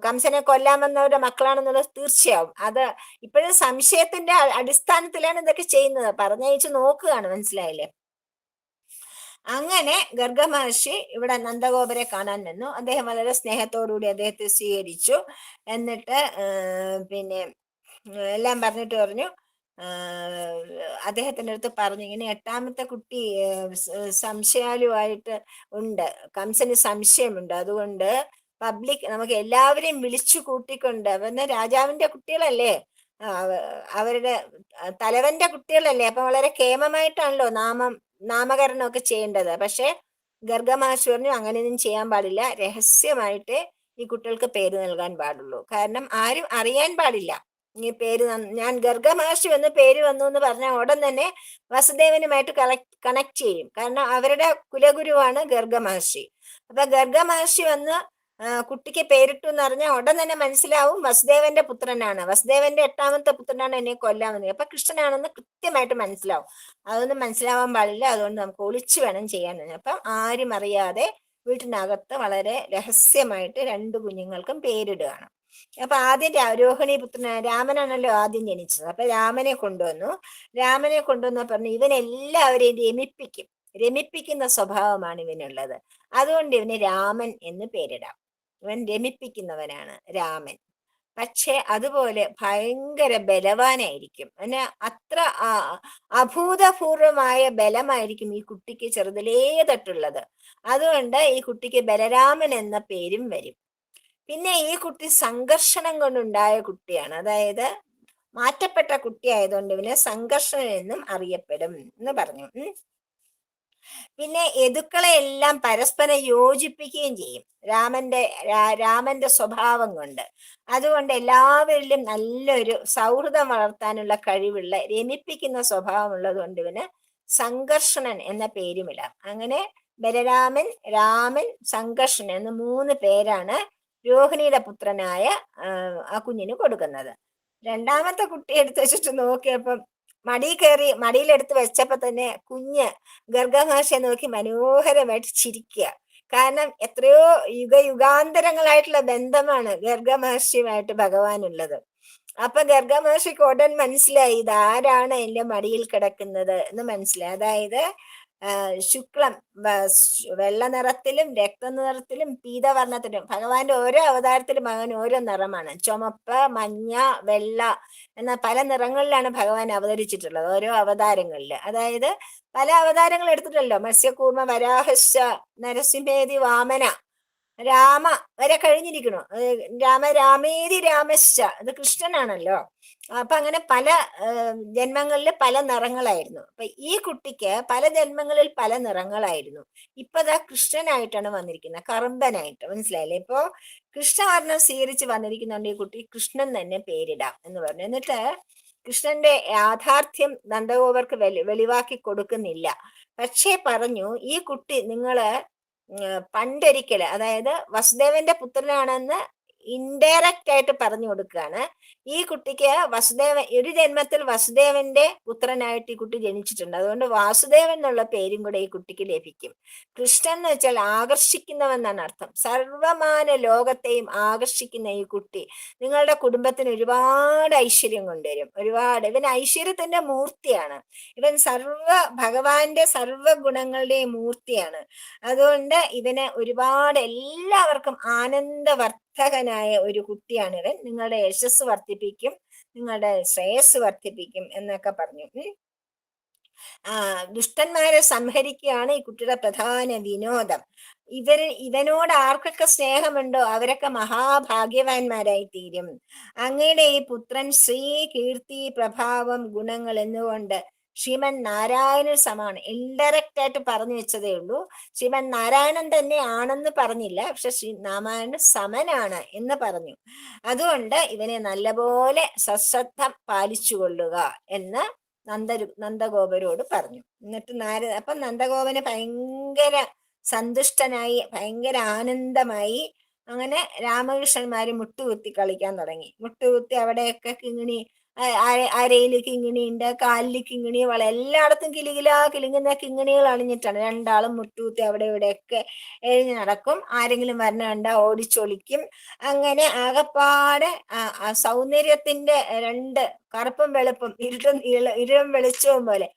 കംസനെ കൊല്ലാമെന്നവരുടെ മക്കളാണെന്നുള്ളത് തീർച്ചയാവും. അത് ഇപ്പോഴും സംശയത്തിന്റെ അടിസ്ഥാനത്തിലാണ് ഇതൊക്കെ ചെയ്യുന്നത്. പറഞ്ഞയച്ചു നോക്കുകയാണ്, മനസ്സിലായില്ലേ? അങ്ങനെ ഗർഗ മഹർഷി ഇവിടെ നന്ദഗോപരെ കാണാൻ വന്നു. അദ്ദേഹം വളരെ സ്നേഹത്തോടുകൂടി അദ്ദേഹത്തെ സ്വീകരിച്ചു. എന്നിട്ട് പിന്നെ എല്ലാം പറഞ്ഞിട്ട് പറഞ്ഞു, അദ്ദേഹത്തിന്റെ അടുത്ത് പറഞ്ഞു ഇങ്ങനെ 8ാമത്തെ കുട്ടി സംശയാലുവായിട്ട് ഉണ്ട്, കംസന് സംശയമുണ്ട്, അതുകൊണ്ട് നമുക്ക് എല്ലാവരെയും വിളിച്ചു കൂട്ടിക്കൊണ്ട്, അവന്ന് രാജാവിന്റെ കുട്ടികളല്ലേ, അവരുടെ തലവന്റെ കുട്ടികളല്ലേ, അപ്പൊ വളരെ കേമമായിട്ടാണല്ലോ നാമകരണമൊക്കെ ചെയ്യേണ്ടത്. പക്ഷെ ഗർഗ മഹർഷി പറഞ്ഞു അങ്ങനെയൊന്നും ചെയ്യാൻ പാടില്ല, രഹസ്യമായിട്ട് ഈ കുട്ടികൾക്ക് പേര് നൽകാൻ പാടുള്ളൂ. കാരണം ആരും അറിയാൻ പാടില്ല ഈ പേര്. ഞാൻ ഗർഗ മഹർഷി പേര് വന്നു എന്ന് പറഞ്ഞാൽ ഉടൻ തന്നെ വസുദേവനുമായിട്ട് കണക്ട് ചെയ്യും. കാരണം അവരുടെ കുലഗുരുവാണ് ഗർഗ മഹർഷി. അപ്പൊ ഗർഗ മഹർഷി വന്ന് കുട്ടിക്ക് പേരിട്ടു എന്ന് പറഞ്ഞാൽ ഉടൻ തന്നെ മനസ്സിലാവും വസുദേവന്റെ പുത്രനാണ്, വസുദേവന്റെ 8ാമത്തെ പുത്രനാണ് എന്നെ കൊല്ലാമെന്ന്. അപ്പൊ കൃഷ്ണനാണെന്ന് കൃത്യമായിട്ട് മനസ്സിലാവും. അതൊന്നും മനസ്സിലാവാൻ പാടില്ല, അതുകൊണ്ട് നമുക്ക് ഒളിച്ചു വേണം ചെയ്യാൻ. അപ്പം ആരും അറിയാതെ വീട്ടിനകത്ത് വളരെ രഹസ്യമായിട്ട് 2 കുഞ്ഞുങ്ങൾക്കും പേരിടുകയാണ്. അപ്പൊ ആദ്യം രോഹിണി രാമനാണല്ലോ ആദ്യം ജനിച്ചത്. അപ്പൊ രാമനെ കൊണ്ടുവന്ന് പറഞ്ഞു ഇവനെല്ലാവരെയും രമിപ്പിക്കുന്ന സ്വഭാവമാണ് ഇവനുള്ളത്, അതുകൊണ്ട് ഇവന് രാമൻ എന്ന് പേരിടാം. ഇവൻ രമിപ്പിക്കുന്നവനാണ് രാമൻ. പക്ഷെ അതുപോലെ ഭയങ്കര ബലവാനായിരിക്കും. അവന് അത്ര അഭൂതപൂർവമായ ബലമായിരിക്കും ഈ കുട്ടിക്ക് ചെറുതിലേ തൊട്ടുള്ളത്. അതുകൊണ്ട് ഈ കുട്ടിക്ക് ബലരാമൻ എന്ന പേരും വരും. പിന്നെ ഈ കുട്ടി സംഘർഷണം കൊണ്ടുണ്ടായ കുട്ടിയാണ്, അതായത് മാറ്റപ്പെട്ട കുട്ടി ആയതുകൊണ്ട് ഇവന് സംഘർഷണം എന്നും അറിയപ്പെടും എന്ന് പറഞ്ഞു. പിന്നെ യദുക്കളെ എല്ലാം പരസ്പരം യോജിപ്പിക്കുകയും ചെയ്യും രാമന്റെ സ്വഭാവം കൊണ്ട്. അതുകൊണ്ട് എല്ലാവരിലും നല്ലൊരു സൗഹൃദം വളർത്താനുള്ള കഴിവുള്ള രമിപ്പിക്കുന്ന സ്വഭാവമുള്ളത് കൊണ്ട് ഇവന് സംഘർഷണൻ എന്ന പേരുമിടാം. അങ്ങനെ ബലരാമൻ, രാമൻ, സംഘർഷണൻ എന്ന 3 പേരാണ് രോഹിണിയുടെ പുത്രനായ ആ കുഞ്ഞിന് കൊടുക്കുന്നത്. 2ാമത്തെ കുട്ടി എടുത്ത് വെച്ചിട്ട് നോക്കിയപ്പം മടിയിലെടുത്ത് വെച്ചപ്പോ തന്നെ കുഞ്ഞ് ഗർഗ മഹർഷിയെ നോക്കി മനോഹരമായിട്ട് ചിരിക്കുക. കാരണം എത്രയോ യുഗാന്തരങ്ങളായിട്ടുള്ള ബന്ധമാണ് ഗർഗ മഹർഷിയുമായിട്ട് ഭഗവാനുള്ളത്. അപ്പൊ ഗർഗ മഹർഷിക്ക് ഉടൻ മനസ്സിലായി ഇതാരാണ് എന്റെ മടിയിൽ കിടക്കുന്നത് എന്ന് മനസ്സിലായി. അതായത് ശുക്ലം വെള്ള നിറത്തിലും രക്തനിറത്തിലും പീതവർണ്ണത്തിലും ഭഗവാന്റെ ഓരോ അവതാരത്തിലും ഭഗവാൻ ഓരോ നിറമാണ്. ചുമപ്പ്, മഞ്ഞ, വെള്ള എന്ന പല നിറങ്ങളിലാണ് ഭഗവാൻ അവതരിച്ചിട്ടുള്ളത് ഓരോ അവതാരങ്ങളില്. അതായത് പല അവതാരങ്ങൾ എടുത്തിട്ടല്ലോ, മത്സ്യകൂർമ്മ, വരാഹശ്ച, നരസിംഹേതി, വാമന, രാമ വരെ കഴിഞ്ഞിരിക്കണു. രാമേതി രാമശ്ച, അത് കൃഷ്ണനാണല്ലോ. അപ്പൊ അങ്ങനെ പല ജന്മങ്ങളിൽ പല നിറങ്ങളായിരുന്നു. അപ്പൊ ഈ കുട്ടിക്ക് പല ജന്മങ്ങളിൽ പല നിറങ്ങളായിരുന്നു. ഇപ്പതാ കൃഷ്ണനായിട്ടാണ് വന്നിരിക്കുന്നത്, കറുമ്പനായിട്ട്. മനസ്സിലായില്ലേ? ഇപ്പോ കൃഷ്ണവർണ്ണം സ്വീകരിച്ച് വന്നിരിക്കുന്നുണ്ട് ഈ കുട്ടി. കൃഷ്ണൻ തന്നെ പേരിടാം എന്ന് പറഞ്ഞു. എന്നിട്ട് കൃഷ്ണന്റെ യാഥാർത്ഥ്യം നന്ദഗോപർക്ക് വെളിവാക്കി കൊടുക്കുന്നില്ല. പക്ഷേ പറഞ്ഞു, ഈ കുട്ടി നിങ്ങള് പണ്ടൊരിക്കല്, അതായത് വസുദേവന്റെ പുത്രനാണെന്ന് ഇൻഡയറക്റ്റ് ആയിട്ട് പറഞ്ഞു കൊടുക്കുകയാണ്. ഈ കുട്ടിക്ക് ഒരു ജന്മത്തിൽ വസുദേവന്റെ പുത്രനായിട്ട് ഈ കുട്ടി ജനിച്ചിട്ടുണ്ട്. അതുകൊണ്ട് വാസുദേവൻ എന്നുള്ള പേരും കൂടെ ഈ കുട്ടിക്ക് ലഭിക്കും. കൃഷ്ണൻ എന്ന് വെച്ചാൽ ആകർഷിക്കുന്നവെന്നാണ് അർത്ഥം. സർവമാന ലോകത്തെയും ആകർഷിക്കുന്ന ഈ കുട്ടി നിങ്ങളുടെ കുടുംബത്തിന് ഒരുപാട് ഐശ്വര്യം കൊണ്ടുവരും. ഒരുപാട്. ഇവൻ ഐശ്വര്യത്തിന്റെ മൂർത്തിയാണ്. ഇവൻ ഭഗവാന്റെ സർവ ഗുണങ്ങളുടെയും മൂർത്തിയാണ്. അതുകൊണ്ട് ഇവന് ഒരുപാട് എല്ലാവർക്കും ആനന്ദവർദ്ധകനായ ഒരു കുട്ടിയാണ് ഇവൻ. നിങ്ങളുടെ യശസ് വർദ്ധിപ്പിക്കും, നിങ്ങളുടെ ശ്രേയസ് വർദ്ധിപ്പിക്കും എന്നൊക്കെ പറഞ്ഞു. ദുഷ്ടന്മാരെ സംഹരിക്കുകയാണ് ഈ കുട്ടിയുടെ പ്രധാന വിനോദം. ഇവനോട് ആർക്കൊക്കെ സ്നേഹമുണ്ടോ അവരൊക്കെ മഹാഭാഗ്യവാന്മാരായി തീരും. അങ്ങയുടെ ഈ പുത്രൻ ശ്രീ, കീർത്തി, പ്രഭാവം, ഗുണങ്ങൾ എന്നുകൊണ്ട് ശ്രീമൻ നാരായണൻ സമാണ്. ഇൻഡയറക്റ്റ് ആയിട്ട് പറഞ്ഞു വെച്ചതേ ഉള്ളൂ. ശ്രീമൻ നാരായണൻ തന്നെ ആണെന്ന് പറഞ്ഞില്ല, പക്ഷെ ശ്രീ നാരായണൻ സമനാണ് എന്ന് പറഞ്ഞു. അതുകൊണ്ട് ഇവനെ നല്ലപോലെ സശ്രദ്ധം പാലിച്ചു കൊള്ളുക എന്ന് നന്ദഗോപരോട് പറഞ്ഞു. എന്നിട്ട് അപ്പം നന്ദഗോപന് ഭയങ്കര സന്തുഷ്ടനായി, ഭയങ്കര ആനന്ദമായി. അങ്ങനെ രാമകൃഷ്ണന്മാര് മുട്ടുകുത്തി കളിക്കാൻ തുടങ്ങി. മുട്ടുകുത്തി അവിടെയൊക്കെ കിങ്ങിണി, അരയിൽ കിങ്ങിണിയുണ്ട്, കാലിൽ കിങ്ങിണി, എല്ലായിടത്തും കിലുങ്ങുന്ന കിങ്ങിണികൾ അണിഞ്ഞിട്ടാണ് രണ്ടാളും മുട്ടുകുത്തി അവിടെ ഇവിടെയൊക്കെ എഴുതി നടക്കും. ആരെങ്കിലും വരണ കണ്ട ഓടിച്ചൊളിക്കും. അങ്ങനെ ആകപ്പാടെ സൗന്ദര്യത്തിന്റെ രണ്ട് കറുപ്പും വെളുപ്പും, ഇരുളും വെളിച്ചവും പോലെ,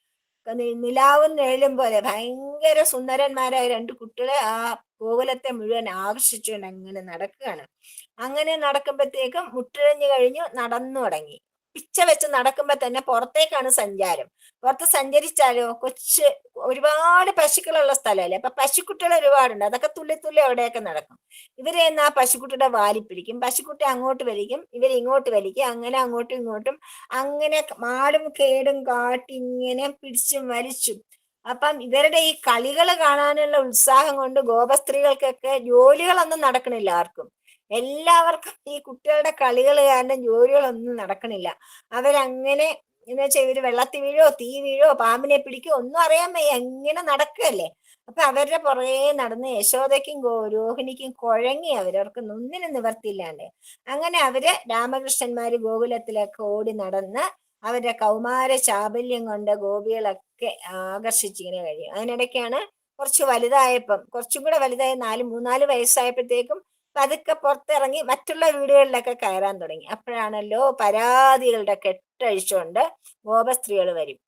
നിലാവും നിഴലും പോലെ ഭയങ്കര സുന്ദരന്മാരായ രണ്ട് കുട്ടികളെ ആ ഗോകുലത്തെ മുഴുവൻ ആകർഷിച്ചുകൊണ്ട് അങ്ങനെ നടക്കുകയാണ്. അങ്ങനെ നടക്കുമ്പോഴത്തേക്കും മുട്ടിഴഞ്ഞു കഴിഞ്ഞു നടന്നു തുടങ്ങി. പിച്ച വെച്ച് നടക്കുമ്പോ തന്നെ പുറത്തേക്കാണ് സഞ്ചാരം. പുറത്ത് സഞ്ചരിച്ചാലോ ഒരുപാട് പശുക്കളുള്ള സ്ഥലമല്ലേ, അപ്പൊ പശുക്കുട്ടികൾ ഒരുപാടുണ്ട്. അതൊക്കെ തുള്ളി തുള്ളി അവിടെയൊക്കെ നടക്കും. ഇവരെ എന്നാ പശുക്കുട്ടിയുടെ വാലി പിടിക്കും, പശുക്കുട്ടി അങ്ങോട്ട് വലിക്കും, ഇവരിങ്ങോട്ട് വലിക്കും. അങ്ങനെ അങ്ങോട്ടും ഇങ്ങോട്ടും അങ്ങനെ മാടും കേടും കാട്ടി ഇങ്ങനെ പിടിച്ചും വലിച്ചും. അപ്പം ഇവരുടെ ഈ കളികൾ കാണാനുള്ള ഉത്സാഹം കൊണ്ട് ഗോപസ്ത്രീകൾക്കൊക്കെ ജോലികളൊന്നും നടക്കണില്ല ആർക്കും. എല്ലാവർക്കും ഈ കുട്ടികളുടെ കളികൾ കാരണം ജോലികളൊന്നും നടക്കണില്ല. അവരങ്ങനെ എന്ന് വെച്ചാൽ ഇവര് വെള്ളത്തിൽ വീഴോ, തീ വീഴോ, പാമ്പിനെ പിടിക്കോ ഒന്നും അറിയാൻ വയ്യ, എങ്ങനെ നടക്കല്ലേ. അപ്പൊ അവരുടെ പുറകെ നടന്ന് യശോദയ്ക്കും രോഹിണിക്കും കുഴങ്ങി അവർക്ക് ഒന്നിനും നിവർത്തിയില്ലാണ്ട്. അങ്ങനെ അവര് രാമകൃഷ്ണന്മാര് ഗോകുലത്തിലൊക്കെ ഓടി നടന്ന് അവരുടെ കൗമാര ചാബല്യം കൊണ്ട് ഗോപികളൊക്കെ ആകർഷിച്ചിങ്ങനെ കഴിയും. അതിനിടയ്ക്കാണ് കുറച്ച് വലുതായപ്പം, കുറച്ചും കൂടെ വലുതായി 3-4 വയസ്സായപ്പോഴത്തേക്കും പതുക്കെ പുറത്തിറങ്ങി മറ്റുള്ള വീടുകളിലൊക്കെ കയറാൻ തുടങ്ങി. അപ്പോഴാണല്ലോ പരാതികളുടെ കെട്ടഴിച്ചുകൊണ്ട് ഗോപസ്ത്രീകൾ വരും.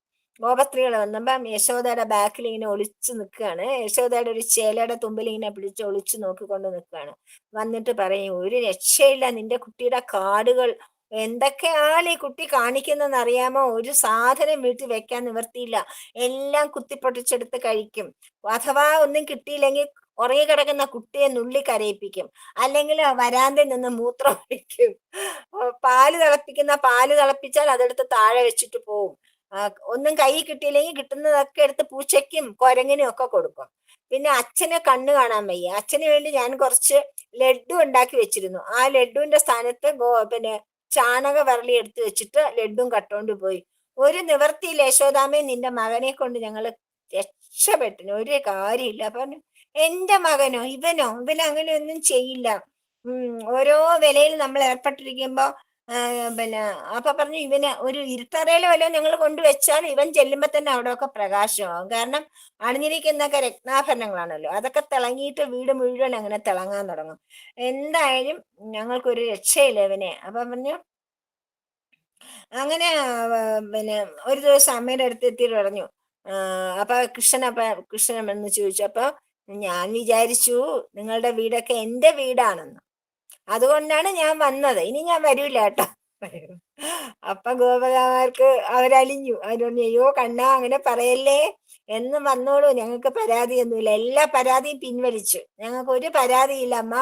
ഗോപസ്ത്രീകൾ വന്നപ്പം യശോദയുടെ ബാക്കിൽ ഇങ്ങനെ ഒളിച്ചു നിൽക്കുകയാണ്. യശോദയുടെ ഒരു ചേലയുടെ തുമ്പിൽ ഇങ്ങനെ പിടിച്ച് ഒളിച്ചു നോക്കിക്കൊണ്ട് നിൽക്കുകയാണ്. വന്നിട്ട് പറയും, ഒരു രക്ഷയില്ല, നിന്റെ കുട്ടിയുടെ കാടുകൾ എന്തൊക്കെയാണ് ഈ കുട്ടി കാണിക്കുന്നതെന്ന് അറിയാമോ? ഒരു സാധനം വീട്ടിൽ വെക്കാൻ നിവർത്തിയില്ല, എല്ലാം കുത്തിപ്പൊട്ടിച്ചെടുത്ത് കഴിക്കും. അഥവാ ഒന്നും കിട്ടിയില്ലെങ്കിൽ ഉറങ്ങി കിടക്കുന്ന കുട്ടിയെ നുള്ളി കരയിപ്പിക്കും, അല്ലെങ്കിൽ വരാന്തയിൽ നിന്ന് മൂത്രം ഒഴിക്കും. പാല് തിളപ്പിച്ചാൽ അതെടുത്ത് താഴെ വെച്ചിട്ട് പോവും. ഒന്നും കൈ കിട്ടിയില്ലെങ്കിൽ കിട്ടുന്നതൊക്കെ എടുത്ത് പൂച്ചയ്ക്കും കുരങ്ങിനും ഒക്കെ കൊടുക്കും. പിന്നെ അച്ഛന് കണ്ണ് കാണാൻ വയ്യ. അച്ഛന് വേണ്ടി ഞാൻ കുറച്ച് ലഡ്ഡു ഉണ്ടാക്കി വെച്ചിരുന്നു. ആ ലഡ്ഡുവിന്റെ സ്ഥാനത്ത് പിന്നെ ചാണക വരളി എടുത്ത് വെച്ചിട്ട് ലഡ്ഡും കട്ടോണ്ട് പോയി. ഒരു നിവർത്തിയിൽ യശോദാമേ, നിന്റെ മകനെ കൊണ്ട് ഞങ്ങള് രക്ഷപ്പെട്ടിന്, ഒരു കാര്യമില്ല. പറഞ്ഞു, എന്റെ മകനോ, ഇവൻ അങ്ങനെ ഒന്നും ചെയ്യില്ല. ഓരോ വിലയിൽ നമ്മൾ ഏർപ്പെട്ടിരിക്കുമ്പോ പിന്നെ അപ്പൊ പറഞ്ഞു ഇവന് ഒരു ഇരുട്ടറയിലോ വല്ലതും ഞങ്ങൾ കൊണ്ടുവച്ചാൽ ഇവൻ ചെല്ലുമ്പോ തന്നെ അവിടെയൊക്കെ പ്രകാശമാകും. കാരണം അണിഞ്ഞിരിക്കുന്നൊക്കെ രത്നാഭരണങ്ങളാണല്ലോ, അതൊക്കെ തിളങ്ങിയിട്ട് വീട് മുഴുവൻ അങ്ങനെ തിളങ്ങാൻ തുടങ്ങും. എന്തായാലും ഞങ്ങൾക്കൊരു രക്ഷയില്ല ഇവനെ. അപ്പൊ പറഞ്ഞു അങ്ങനെ പിന്നെ ഒരു ദിവസം അമ്മയുടെ അടുത്ത് എത്തിയിട്ട് പറഞ്ഞു. അപ്പൊ കൃഷ്ണൻ എന്ന് ചോദിച്ചു. അപ്പൊ ഞാൻ വിചാരിച്ചു നിങ്ങളുടെ വീടൊക്കെ എന്റെ വീടാണെന്ന്, അതുകൊണ്ടാണ് ഞാൻ വന്നത്, ഇനി ഞാൻ വരൂല കേട്ടോ. അപ്പൊ ഗോപകാമാർക്ക് അവരലിഞ്ഞു. അവർ പറഞ്ഞു അയ്യോ കണ്ണാ അങ്ങനെ പറയല്ലേ, എന്നും വന്നോളൂ, ഞങ്ങൾക്ക് പരാതിയൊന്നുമില്ല, എല്ലാ പരാതിയും പിൻവലിച്ചു, ഞങ്ങൾക്ക് ഒരു പരാതിയില്ല അമ്മ,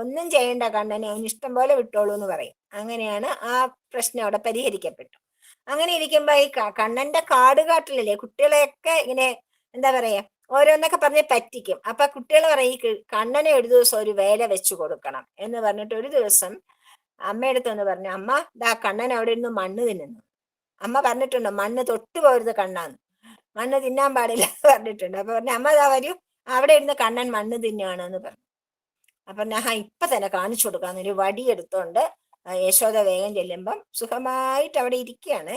ഒന്നും ചെയ്യണ്ട കണ്ണനെ, അവന് ഇഷ്ടം പോലെ വിട്ടോളൂ എന്ന് പറയും. അങ്ങനെയാണ് ആ പ്രശ്നം അവിടെ പരിഹരിക്കപ്പെട്ടു. അങ്ങനെ ഇരിക്കുമ്പോ ഈ കണ്ണന്റെ കാടുകാട്ടിലല്ലേ കുട്ടികളെയൊക്കെ ഇങ്ങനെ എന്താ പറയാ ഓരോന്നൊക്കെ പറഞ്ഞ് പറ്റിക്കും. അപ്പൊ കുട്ടികൾ പറയും ഈ കണ്ണനെ ഒരു ദിവസം ഒരു വേല വെച്ചു കൊടുക്കണം എന്ന് പറഞ്ഞിട്ട് ഒരു ദിവസം അമ്മയടുത്ത് ഒന്ന് പറഞ്ഞു, അമ്മ ദാ കണ്ണൻ അവിടെ ഇരുന്ന് മണ്ണ് തിന്നുന്നു. അമ്മ പറഞ്ഞിട്ടുണ്ടോ മണ്ണ് തൊട്ടു പോരുത് കണ്ണാന്ന്, മണ്ണ് തിന്നാൻ പാടില്ല എന്ന് പറഞ്ഞിട്ടുണ്ട്. അപ്പൊ പറഞ്ഞു അമ്മ ദാ വരൂ, അവിടെ ഇരുന്ന് കണ്ണൻ മണ്ണ് തിന്നുകയാണ് എന്ന് പറഞ്ഞു. അപ്പൊ ഞാൻ ഇപ്പൊ തന്നെ കാണിച്ചു കൊടുക്കാന്നൊരു വടി എടുത്തോണ്ട് യശോദ വേഗം ചെല്ലുമ്പം സുഖമായിട്ട് അവിടെ ഇരിക്കുകയാണ്.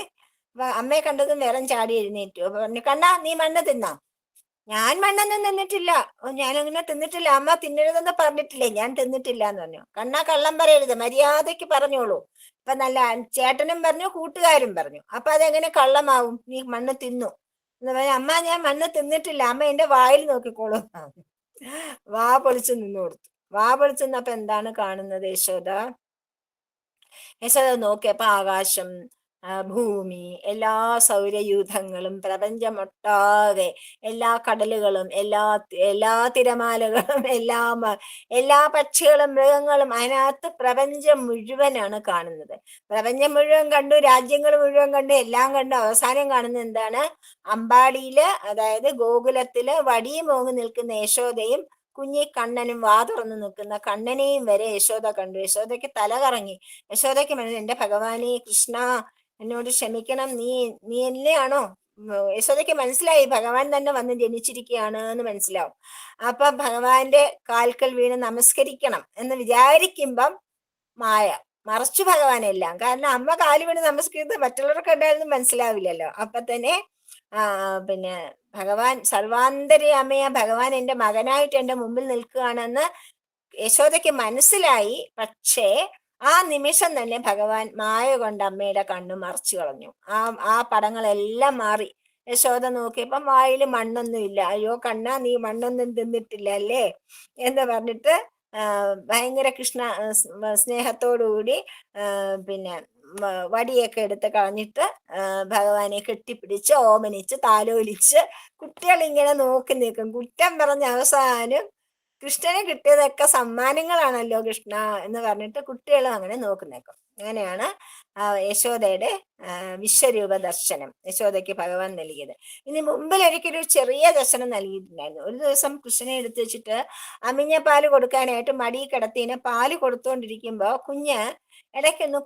അപ്പൊ അമ്മയെ കണ്ടതും വേറെ ചാടി എഴുന്നേറ്റു. അപ്പൊ പറഞ്ഞു കണ്ണാ നീ മണ്ണ് തിന്നാ. ഞാൻ മണ്ണൊന്നും തിന്നിട്ടില്ല, ഞാനങ്ങനെ തിന്നിട്ടില്ല, അമ്മ തിന്നരുതെന്ന് പറഞ്ഞിട്ടില്ലേ, ഞാൻ തിന്നിട്ടില്ല എന്ന് പറഞ്ഞു. കണ്ണാ കള്ളം പറയരുത്, മര്യാദയ്ക്ക് പറഞ്ഞോളൂ. ഇപ്പൊ നല്ല ചേട്ടനും പറഞ്ഞു കൂട്ടുകാരും പറഞ്ഞു, അപ്പൊ അതെങ്ങനെ കള്ളമാവും, നീ മണ്ണ് തിന്നു എന്ന് പറഞ്ഞു. അമ്മ ഞാൻ മണ്ണ് തിന്നിട്ടില്ല, അമ്മ എന്റെ വായിൽ നോക്കിക്കോളൂ. വാ പൊളിച്ചു നിന്നു കൊടുത്തു. വാ പൊളിച്ചു നിന്നപ്പോ എന്താണ് കാണുന്നത് യശോദ? യശോദ നോക്കിയപ്പോ ആകാശം, ഭൂമി, എല്ലാ സൗരയൂഥങ്ങളും, പ്രപഞ്ചമൊട്ടാകെ എല്ലാ കടലുകളും, എല്ലാ തിരമാലകളും, എല്ലാ പക്ഷികളും മൃഗങ്ങളും, അതിനകത്ത് പ്രപഞ്ചം മുഴുവനാണ് കാണുന്നത്. പ്രപഞ്ചം മുഴുവൻ കണ്ടു, രാജ്യങ്ങൾ മുഴുവൻ കണ്ടു, എല്ലാം കണ്ടു. അവസാനം കാണുന്നത് എന്താണ്? അമ്പാടിയില്, അതായത് ഗോകുലത്തില് വടിയും ഓങ്ങി നിൽക്കുന്ന യശോദയും കുഞ്ഞി കണ്ണനും വാ തുറന്ന് നിൽക്കുന്ന കണ്ണനെയും വരെ യശോദ കണ്ടു. യശോദയ്ക്ക് തല കറങ്ങി. യശോദയ്ക്ക് മനസ്സിൽ എന്റെ ഭഗവാനെ കൃഷ്ണ എന്നോട് ക്ഷമിക്കണം, നീ എന്നെയാണോ? യശോദയ്ക്ക് മനസ്സിലായി ഭഗവാൻ തന്നെ വന്ന് ജനിച്ചിരിക്കുകയാണ് എന്ന് മനസ്സിലാവും. അപ്പൊ ഭഗവാന്റെ കാൽക്കൽ വീണ് നമസ്കരിക്കണം എന്ന് വിചാരിക്കുമ്പം മായ മറച്ചു ഭഗവാനെല്ലാം. കാരണം അമ്മ കാല് വീണ് നമസ്കരിക്കുന്നത് മറ്റുള്ളവർക്ക് ഉണ്ടായിരുന്നു മനസ്സിലാവില്ലല്ലോ. അപ്പൊ തന്നെ പിന്നെ ഭഗവാൻ സർവാന്തര്യാമയ ഭഗവാൻ എന്റെ മകനായിട്ട് എന്റെ മുമ്പിൽ നിൽക്കുകയാണെന്ന് യശോദയ്ക്ക് മനസ്സിലായി. പക്ഷേ ആ നിമിഷം തന്നെ ഭഗവാൻ മായ കൊണ്ട് അമ്മയുടെ കണ്ണ് മറച്ചു കളഞ്ഞു. ആ പടങ്ങളെല്ലാം മാറി. യശോദ നോക്കിയപ്പം വായിൽ മണ്ണൊന്നും ഇല്ല. അയ്യോ കണ്ണാ നീ മണ്ണൊന്നും തിന്നിട്ടില്ല അല്ലേ എന്ന് പറഞ്ഞിട്ട് ഭയങ്കര കൃഷ്ണ സ്നേഹത്തോടുകൂടി പിന്നെ വടിയൊക്കെ എടുത്ത് കളഞ്ഞിട്ട് ഭഗവാനെ കെട്ടിപ്പിടിച്ച് ഓമനിച്ച് താലോലിച്ച് കുട്ടികൾ ഇങ്ങനെ നോക്കി നിൽക്കും. കുറ്റം പറഞ്ഞ അവസാനം കൃഷ്ണന് കിട്ടിയതൊക്കെ സമ്മാനങ്ങളാണല്ലോ കൃഷ്ണ എന്ന് പറഞ്ഞിട്ട് കുട്ടികളും അങ്ങനെ നോക്കി നിൽക്കും. അങ്ങനെയാണ് യശോദയുടെ വിശ്വരൂപ ദർശനം യശോദയ്ക്ക് ഭഗവാൻ നൽകിയത്. ഇനി മുമ്പിൽ ഒരിക്കലും ഒരു ചെറിയ ദർശനം നൽകിയിട്ടുണ്ടായിരുന്നു. ഒരു ദിവസം കൃഷ്ണനെ എടുത്തു വെച്ചിട്ട് അമിഞ്ഞ പാല് കൊടുക്കാനായിട്ട് മടി കിടത്തിനെ പാല് കൊടുത്തുകൊണ്ടിരിക്കുമ്പോ കുഞ്ഞ് ഇടയ്ക്കൊന്ന്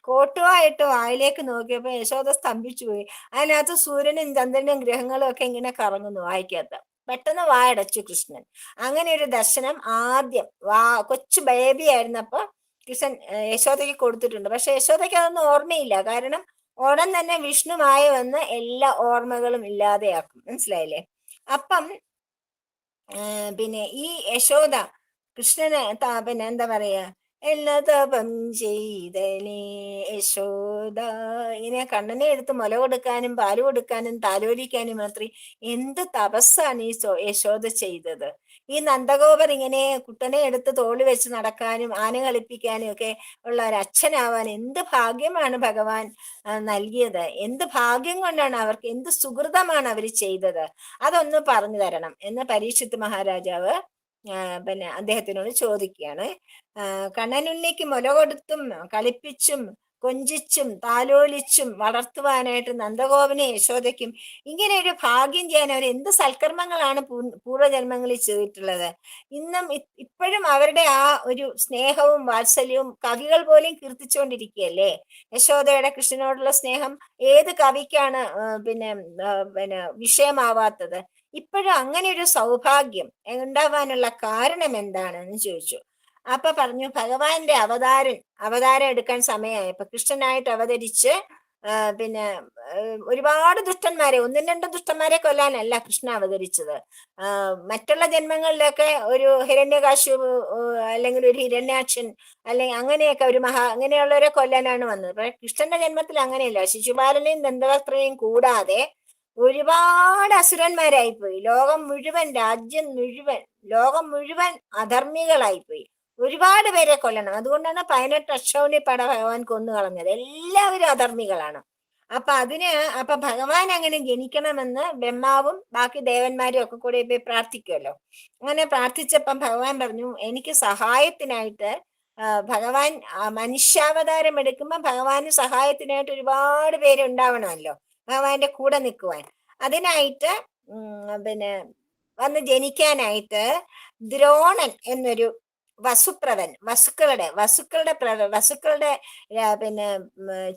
കോട്ടുവായിട്ടു വായിലേക്ക് നോക്കിയപ്പോ യശോദ സ്തംഭിച്ചു പോയി. അതിനകത്ത് സൂര്യനും ചന്ദ്രനും ഗ്രഹങ്ങളും ഒക്കെ ഇങ്ങനെ കറങ്ങുന്നു വായിക്കകത്ത്. പെട്ടെന്ന് വായടച്ചു കൃഷ്ണൻ. അങ്ങനെ ഒരു ദർശനം ആദ്യം കൊച്ചു ബേബി ആയിരുന്നപ്പോ കൃഷ്ണൻ യശോദയ്ക്ക് കൊടുത്തിട്ടുണ്ട്. പക്ഷെ യശോദയ്ക്ക് അതൊന്നും ഓർമ്മയില്ല. കാരണം ഉടൻ തന്നെ വിഷ്ണുമായ വന്ന് എല്ലാ ഓർമ്മകളും ഇല്ലാതെയാക്കും. മനസ്സിലായില്ലേ? അപ്പം പിന്നെ ഈ യശോദ കൃഷ്ണന് പിന്നെ എന്താ പറയാ, എല്ലാ തപം ചെയ്തനേ യശോദ, ഇങ്ങനെ കണ്ണനെ എടുത്ത് മുല കൊടുക്കാനും പാല് കൊടുക്കാനും താലോലിക്കാനും മാത്രം എന്ത് തപസ്സാണ് ഈ യശോദ ചെയ്തത്. ഈ നന്ദഗോപർ ഇങ്ങനെ കുട്ടനെ എടുത്ത് തോളി വെച്ച് നടക്കാനും ആന കളിപ്പിക്കാനും ഒക്കെ ഉള്ള ഒരു അച്ഛനാവാൻ എന്ത് ഭാഗ്യമാണ് ഭഗവാൻ നൽകിയത്. എന്ത് ഭാഗ്യം കൊണ്ടാണ് അവർക്ക്, എന്ത് സുഹൃതമാണ് അവർ ചെയ്തത്, അതൊന്ന് പറഞ്ഞു തരണം എന്ന് പരീക്ഷിത്ത് മഹാരാജാവ് പിന്നെ അദ്ദേഹത്തിനോട് ചോദിക്കുകയാണ്. കണ്ണനുണ്ണിക്ക് മുല കൊടുത്തും കളിപ്പിച്ചും കൊഞ്ചിച്ചും താലോലിച്ചും വളർത്തുവാനായിട്ട് നന്ദഗോപനെ യശോദയ്ക്കും ഇങ്ങനെ ഒരു ഭാഗ്യം ചെയ്യാൻ അവർ എന്ത് സൽക്കർമ്മങ്ങളാണ് പൂർവ്വജന്മങ്ങളിൽ ചെയ്തിട്ടുള്ളത്. ഇന്നും ഇപ്പോഴും അവരുടെ ആ ഒരു സ്നേഹവും വാത്സല്യവും കവികൾ പോലും കീർത്തിച്ചുകൊണ്ടിരിക്കുകയല്ലേ. യശോദയുടെ കൃഷ്ണനോടുള്ള സ്നേഹം ഏത് കവിക്കാണ് പിന്നെ വിഷയമാവാത്തത്? ഇപ്പോഴും അങ്ങനെ ഒരു സൗഭാഗ്യം ഉണ്ടാവാനുള്ള കാരണം എന്താണെന്ന് ചോദിച്ചു. അപ്പൊ പറഞ്ഞു ഭഗവാന്റെ അവതാരം എടുക്കാൻ സമയമായപ്പോ കൃഷ്ണനായിട്ട് അവതരിച്ച് പിന്നെ ഒരുപാട് ദുഷ്ടന്മാരെ, ഒന്നും രണ്ടും ദുഷ്ടന്മാരെ കൊല്ലാനല്ല കൃഷ്ണ അവതരിച്ചത്. മറ്റുള്ള ജന്മങ്ങളിലൊക്കെ ഒരു ഹിരണ്യകാശിപു, അല്ലെങ്കിൽ ഒരു ഹിരണ്യാക്ഷൻ, അല്ലെങ്കിൽ അങ്ങനെയൊക്കെ ഒരു അങ്ങനെയുള്ളവരെ കൊല്ലാനാണ് വന്നത്. പക്ഷെ കൃഷ്ണന്റെ ജന്മത്തിൽ അങ്ങനെയല്ല. ശിശുപാലനെയും ദന്തവക്രനെയും കൂടാതെ ഒരുപാട് അസുരന്മാരായിപ്പോയി. ലോകം മുഴുവൻ, രാജ്യം മുഴുവൻ, ലോകം മുഴുവൻ അധർമ്മികളായിപ്പോയി. ഒരുപാട് പേരെ കൊല്ലണം. അതുകൊണ്ടാണ് 18 അക്ഷൗണി പട ഭഗവാൻ കൊന്നു കളഞ്ഞത്. എല്ലാവരും അധർമ്മികളാണ്. അപ്പൊ ഭഗവാൻ അങ്ങനെ ജനിക്കണമെന്ന് ബ്രഹ്മാവും ബാക്കി ദേവന്മാരും ഒക്കെ കൂടെ പോയി പ്രാർത്ഥിക്കുമല്ലോ. അങ്ങനെ പ്രാർത്ഥിച്ചപ്പം ഭഗവാൻ പറഞ്ഞു, എനിക്ക് സഹായത്തിനായിട്ട് ഭഗവാൻ മനുഷ്യാവതാരം എടുക്കുമ്പോ ഭഗവാന് സഹായത്തിനായിട്ട് ഒരുപാട് പേര് ഉണ്ടാവണമല്ലോ, ഭഗവാന്റെ കൂടെ നിൽക്കുവാൻ. അതിനായിട്ട് പിന്നെ വന്ന് ജനിക്കാനായിട്ട് ദ്രോണൻ എന്നൊരു വസുക്കളുടെ പിന്നെ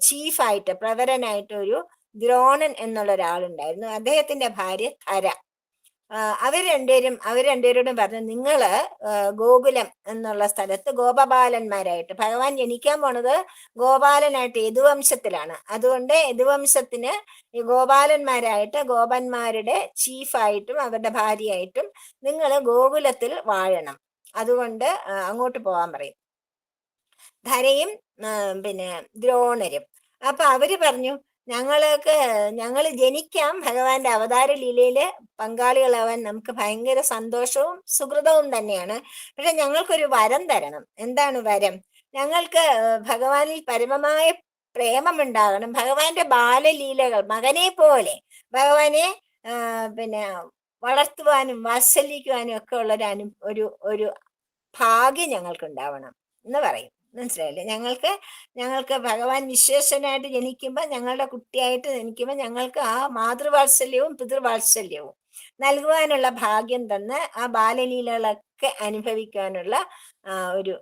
ചീഫായിട്ട്, പ്രവരനായിട്ട് ഒരു ദ്രോണൻ എന്നുള്ള ഒരാളുണ്ടായിരുന്നു. അദ്ദേഹത്തിന്റെ ഭാര്യ ധര. അവർ രണ്ടുപേരോടും പറഞ്ഞു, നിങ്ങള് ഗോകുലം എന്നുള്ള സ്ഥലത്ത് ഗോപബാലന്മാരായിട്ട്, ഭഗവാൻ ജനിക്കാൻ പോണത് ഗോപാലനായിട്ട് യദുവംശത്തിലാണ്. അതുകൊണ്ട് യദുവംശത്തിന് ഈ ഗോപാലന്മാരായിട്ട്, ഗോപന്മാരുടെ ചീഫായിട്ടും അവരുടെ ഭാര്യയായിട്ടും നിങ്ങൾ ഗോകുലത്തിൽ വാഴണം. അതുകൊണ്ട് അങ്ങോട്ട് പോകാൻ പറയും ധരയും പിന്നെ ദ്രോണരും. അപ്പൊ അവര് പറഞ്ഞു, ഞങ്ങൾ ജനിക്കാം, ഭഗവാന്റെ അവതാര ലീലയില് പങ്കാളികളാവാൻ നമുക്ക് ഭയങ്കര സന്തോഷവും സുഹൃതവും തന്നെയാണ്. പക്ഷെ ഞങ്ങൾക്കൊരു വരം തരണം. എന്താണ് വരം? ഞങ്ങൾക്ക് ഭഗവാനിൽ പരമമായ പ്രേമമുണ്ടാകണം. ഭഗവാന്റെ ബാലലീലകൾ മകനെ പോലെ ഭഗവാനെ പിന്നെ വളർത്തുവാനും വാത്സല്യിക്കുവാനും ഒക്കെ ഉള്ള ഒരു ഭാഗ്യം ഞങ്ങൾക്ക് ഉണ്ടാവണം എന്ന് പറയും. മനസ്സിലായില്ലേ? ഞങ്ങൾക്ക് ഭഗവാൻ വിശ്വേശ്വരനായിട്ട് ജനിക്കുമ്പോൾ, ഞങ്ങളുടെ കുട്ടിയായിട്ട് ജനിക്കുമ്പോൾ ഞങ്ങൾക്ക് ആ മാതൃവാത്സല്യവും പിതൃവാത്സല്യവും നൽകുവാനുള്ള ഭാഗ്യം തന്ന് ആ ബാലലീലകളൊക്കെ അനുഭവിക്കാനുള്ള ഒരു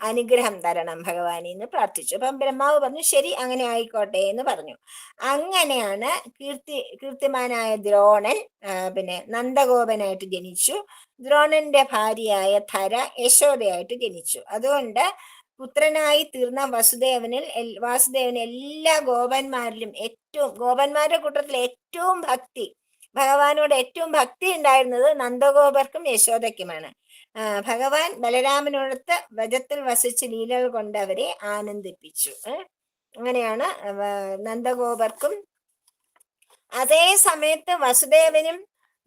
അനുഗ്രഹം തരണം ഭഗവാനെ എന്ന് പ്രാർത്ഥിച്ചു. അപ്പം ബ്രഹ്മാവ് പറഞ്ഞു, ശരി, അങ്ങനെ ആയിക്കോട്ടെ എന്ന് പറഞ്ഞു. അങ്ങനെയാണ് കീർത്തിമാനായ ദ്രോണൻ പിന്നെ നന്ദഗോപനായിട്ട് ജനിച്ചു. ദ്രോണന്റെ ഭാര്യയായ ധര യശോദയായിട്ട് ജനിച്ചു. അതുകൊണ്ട് പുത്രനായി തീർന്ന വാസുദേവന് എല്ലാ ഗോപന്മാരുടെ കൂട്ടത്തിൽ ഏറ്റവും ഭഗവാനോട് ഏറ്റവും ഭക്തി ഉണ്ടായിരുന്നത് നന്ദഗോപർക്കും യശോദയ്ക്കുമാണ്. ഭഗവാൻ ബലരാമനോടത്ത് വ്രജത്തിൽ വസിച്ച് ലീലകൾ കൊണ്ട് അവരെ ആനന്ദിപ്പിച്ചു. അങ്ങനെയാണ് നന്ദഗോപർക്കും. അതേ സമയത്ത് വസുദേവനും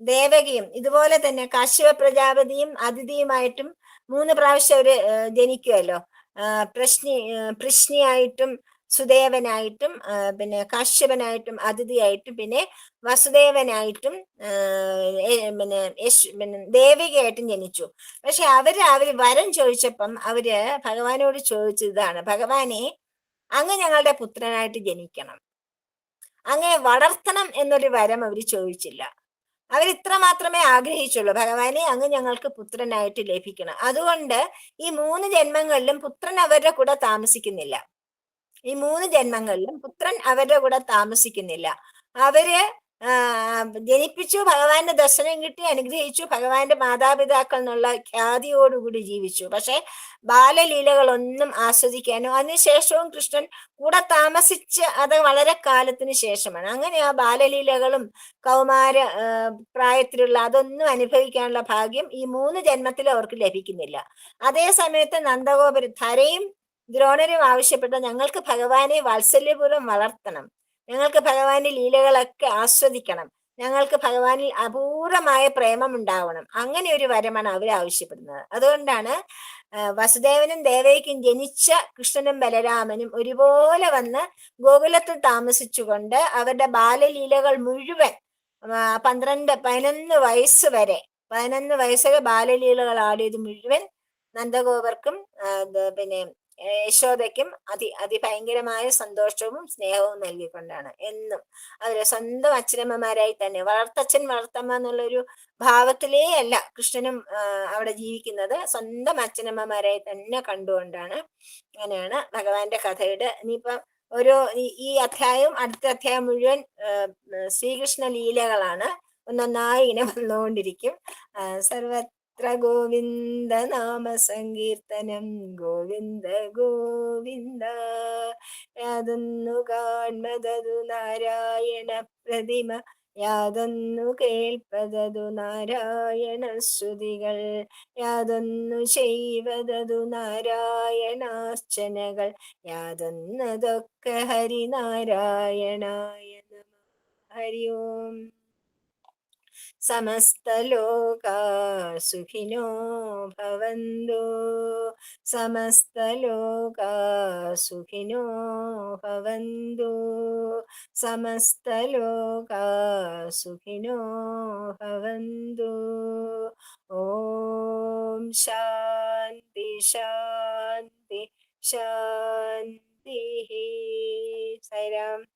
ദേവകിയും ഇതുപോലെ തന്നെ കാശ്യപ പ്രജാപതിയും അതിഥിയുമായിട്ടും 3 പ്രാവശ്യം അവര് ജനിക്കുമല്ലോ. പൃശ്നിയായിട്ടും സുദേവനായിട്ടും പിന്നെ കാശ്യപനായിട്ടും അതിഥിയായിട്ടും പിന്നെ വസുദേവനായിട്ടും പിന്നെ ദേവികയായിട്ടും ജനിച്ചു. പക്ഷെ അവര് വരം ചോദിച്ചപ്പം അവര് ഭഗവാനോട് ചോദിച്ചതാണ്, ഭഗവാനെ, അങ്ങ് ഞങ്ങളുടെ പുത്രനായിട്ട് ജനിക്കണം, അങ്ങനെ വളർത്തണം എന്നൊരു വരം അവര് ചോദിച്ചില്ല. അവരിത്ര മാത്രമേ ആഗ്രഹിച്ചുള്ളൂ, ഭഗവാനെ അങ്ങ് ഞങ്ങൾക്ക് പുത്രനായിട്ട് ലഭിക്കണം. അതുകൊണ്ട് ഈ 3 ജന്മങ്ങളിലും പുത്രൻ അവരുടെ കൂടെ താമസിക്കുന്നില്ല. അവര് ജനിപ്പിച്ചു, ഭഗവാന്റെ ദർശനം കിട്ടി, അനുഗ്രഹിച്ചു, ഭഗവാന്റെ മാതാപിതാക്കൾ എന്നുള്ള ഖ്യാതിയോടുകൂടി ജീവിച്ചു. പക്ഷെ ബാലലീലകളൊന്നും ആസ്വദിക്കാനോ, അതിനുശേഷവും കൃഷ്ണൻ കൂടെ താമസിച്ച് അത് വളരെ കാലത്തിന് ശേഷമാണ്. അങ്ങനെ ആ ബാലലീലകളും കൗമാര പ്രായത്തിലുള്ള അതൊന്നും അനുഭവിക്കാനുള്ള ഭാഗ്യം ഈ 3 ജന്മത്തിലും അവർക്ക് ലഭിക്കുന്നില്ല. അതേ സമയത്ത് നന്ദഗോപുരം ധരയും ദ്രോണരും ആവശ്യപ്പെട്ട, ഞങ്ങൾക്ക് ഭഗവാനെ വാത്സല്യപൂർവ്വം വളർത്തണം, ഞങ്ങൾക്ക് ഭഗവാന്റെ ലീലകളൊക്കെ ആസ്വദിക്കണം, ഞങ്ങൾക്ക് ഭഗവാനിൽ അപൂർവമായ പ്രേമം ഉണ്ടാവണം. അങ്ങനെ ഒരു വരമാണ് അവർ ആവശ്യപ്പെടുന്നത്. അതുകൊണ്ടാണ് വസുദേവനും ദേവകിക്കും ജനിച്ച കൃഷ്ണനും ബലരാമനും ഒരുപോലെ വന്ന് ഗോകുലത്തിൽ താമസിച്ചുകൊണ്ട് അവരുടെ ബാലലീലകൾ മുഴുവൻ 11 വയസ്സ് വരെ ബാലലീലകൾ ആടിയത് മുഴുവൻ നന്ദഗോപർക്കും പിന്നെ യശോദയ്ക്കും അതിഭയങ്കരമായ സന്തോഷവും സ്നേഹവും നൽകിക്കൊണ്ടാണ്. എന്നും അവരെ സ്വന്തം അച്ഛനമ്മമാരായി തന്നെ, വളർത്തച്ഛൻ വളർത്തമ്മ എന്നുള്ളൊരു ഭാവത്തിലേ അല്ല കൃഷ്ണനും അവിടെ ജീവിക്കുന്നത്, സ്വന്തം അച്ഛനമ്മമാരായി തന്നെ കണ്ടുകൊണ്ടാണ്. അങ്ങനെയാണ് ഭഗവാന്റെ കഥയുടെ. ഇനിയിപ്പം ഈ അധ്യായം, അടുത്ത അധ്യായം മുഴുവൻ ശ്രീകൃഷ്ണ ലീലകളാണ്. ഒന്നൊന്നായി ഇങ്ങനെ വന്നുകൊണ്ടിരിക്കും. സർവ സർവത്ര ഗോവിന്ദ നാമ സങ്കീർത്തനം ഗോവിന്ദ ഗോവിന്ദ. യാതൊന്നു കാൺമതതു നാരായണ പ്രതിമ, യാതൊന്നു കേൾപ്പതതു നാരായണ ശ്രുതികൾ, യാതൊന്നു ചെയ്വതതു നാരായണാർച്ചനകൾ, യാതൊന്നതൊക്കെ ഹരിനാരായണായ നമഃ. ഹരി ഓം. സമസ്തലോകാ സുഖിനോ ഭവന്തു, സമസ്തലോകാ സുഖിനോ ഭവന്തു, സമസ്തലോകാ സുഖിനോ ഭവന്തു. ഓം ശാന്തി ശാന്തി ശാന്തി. സൈറാം.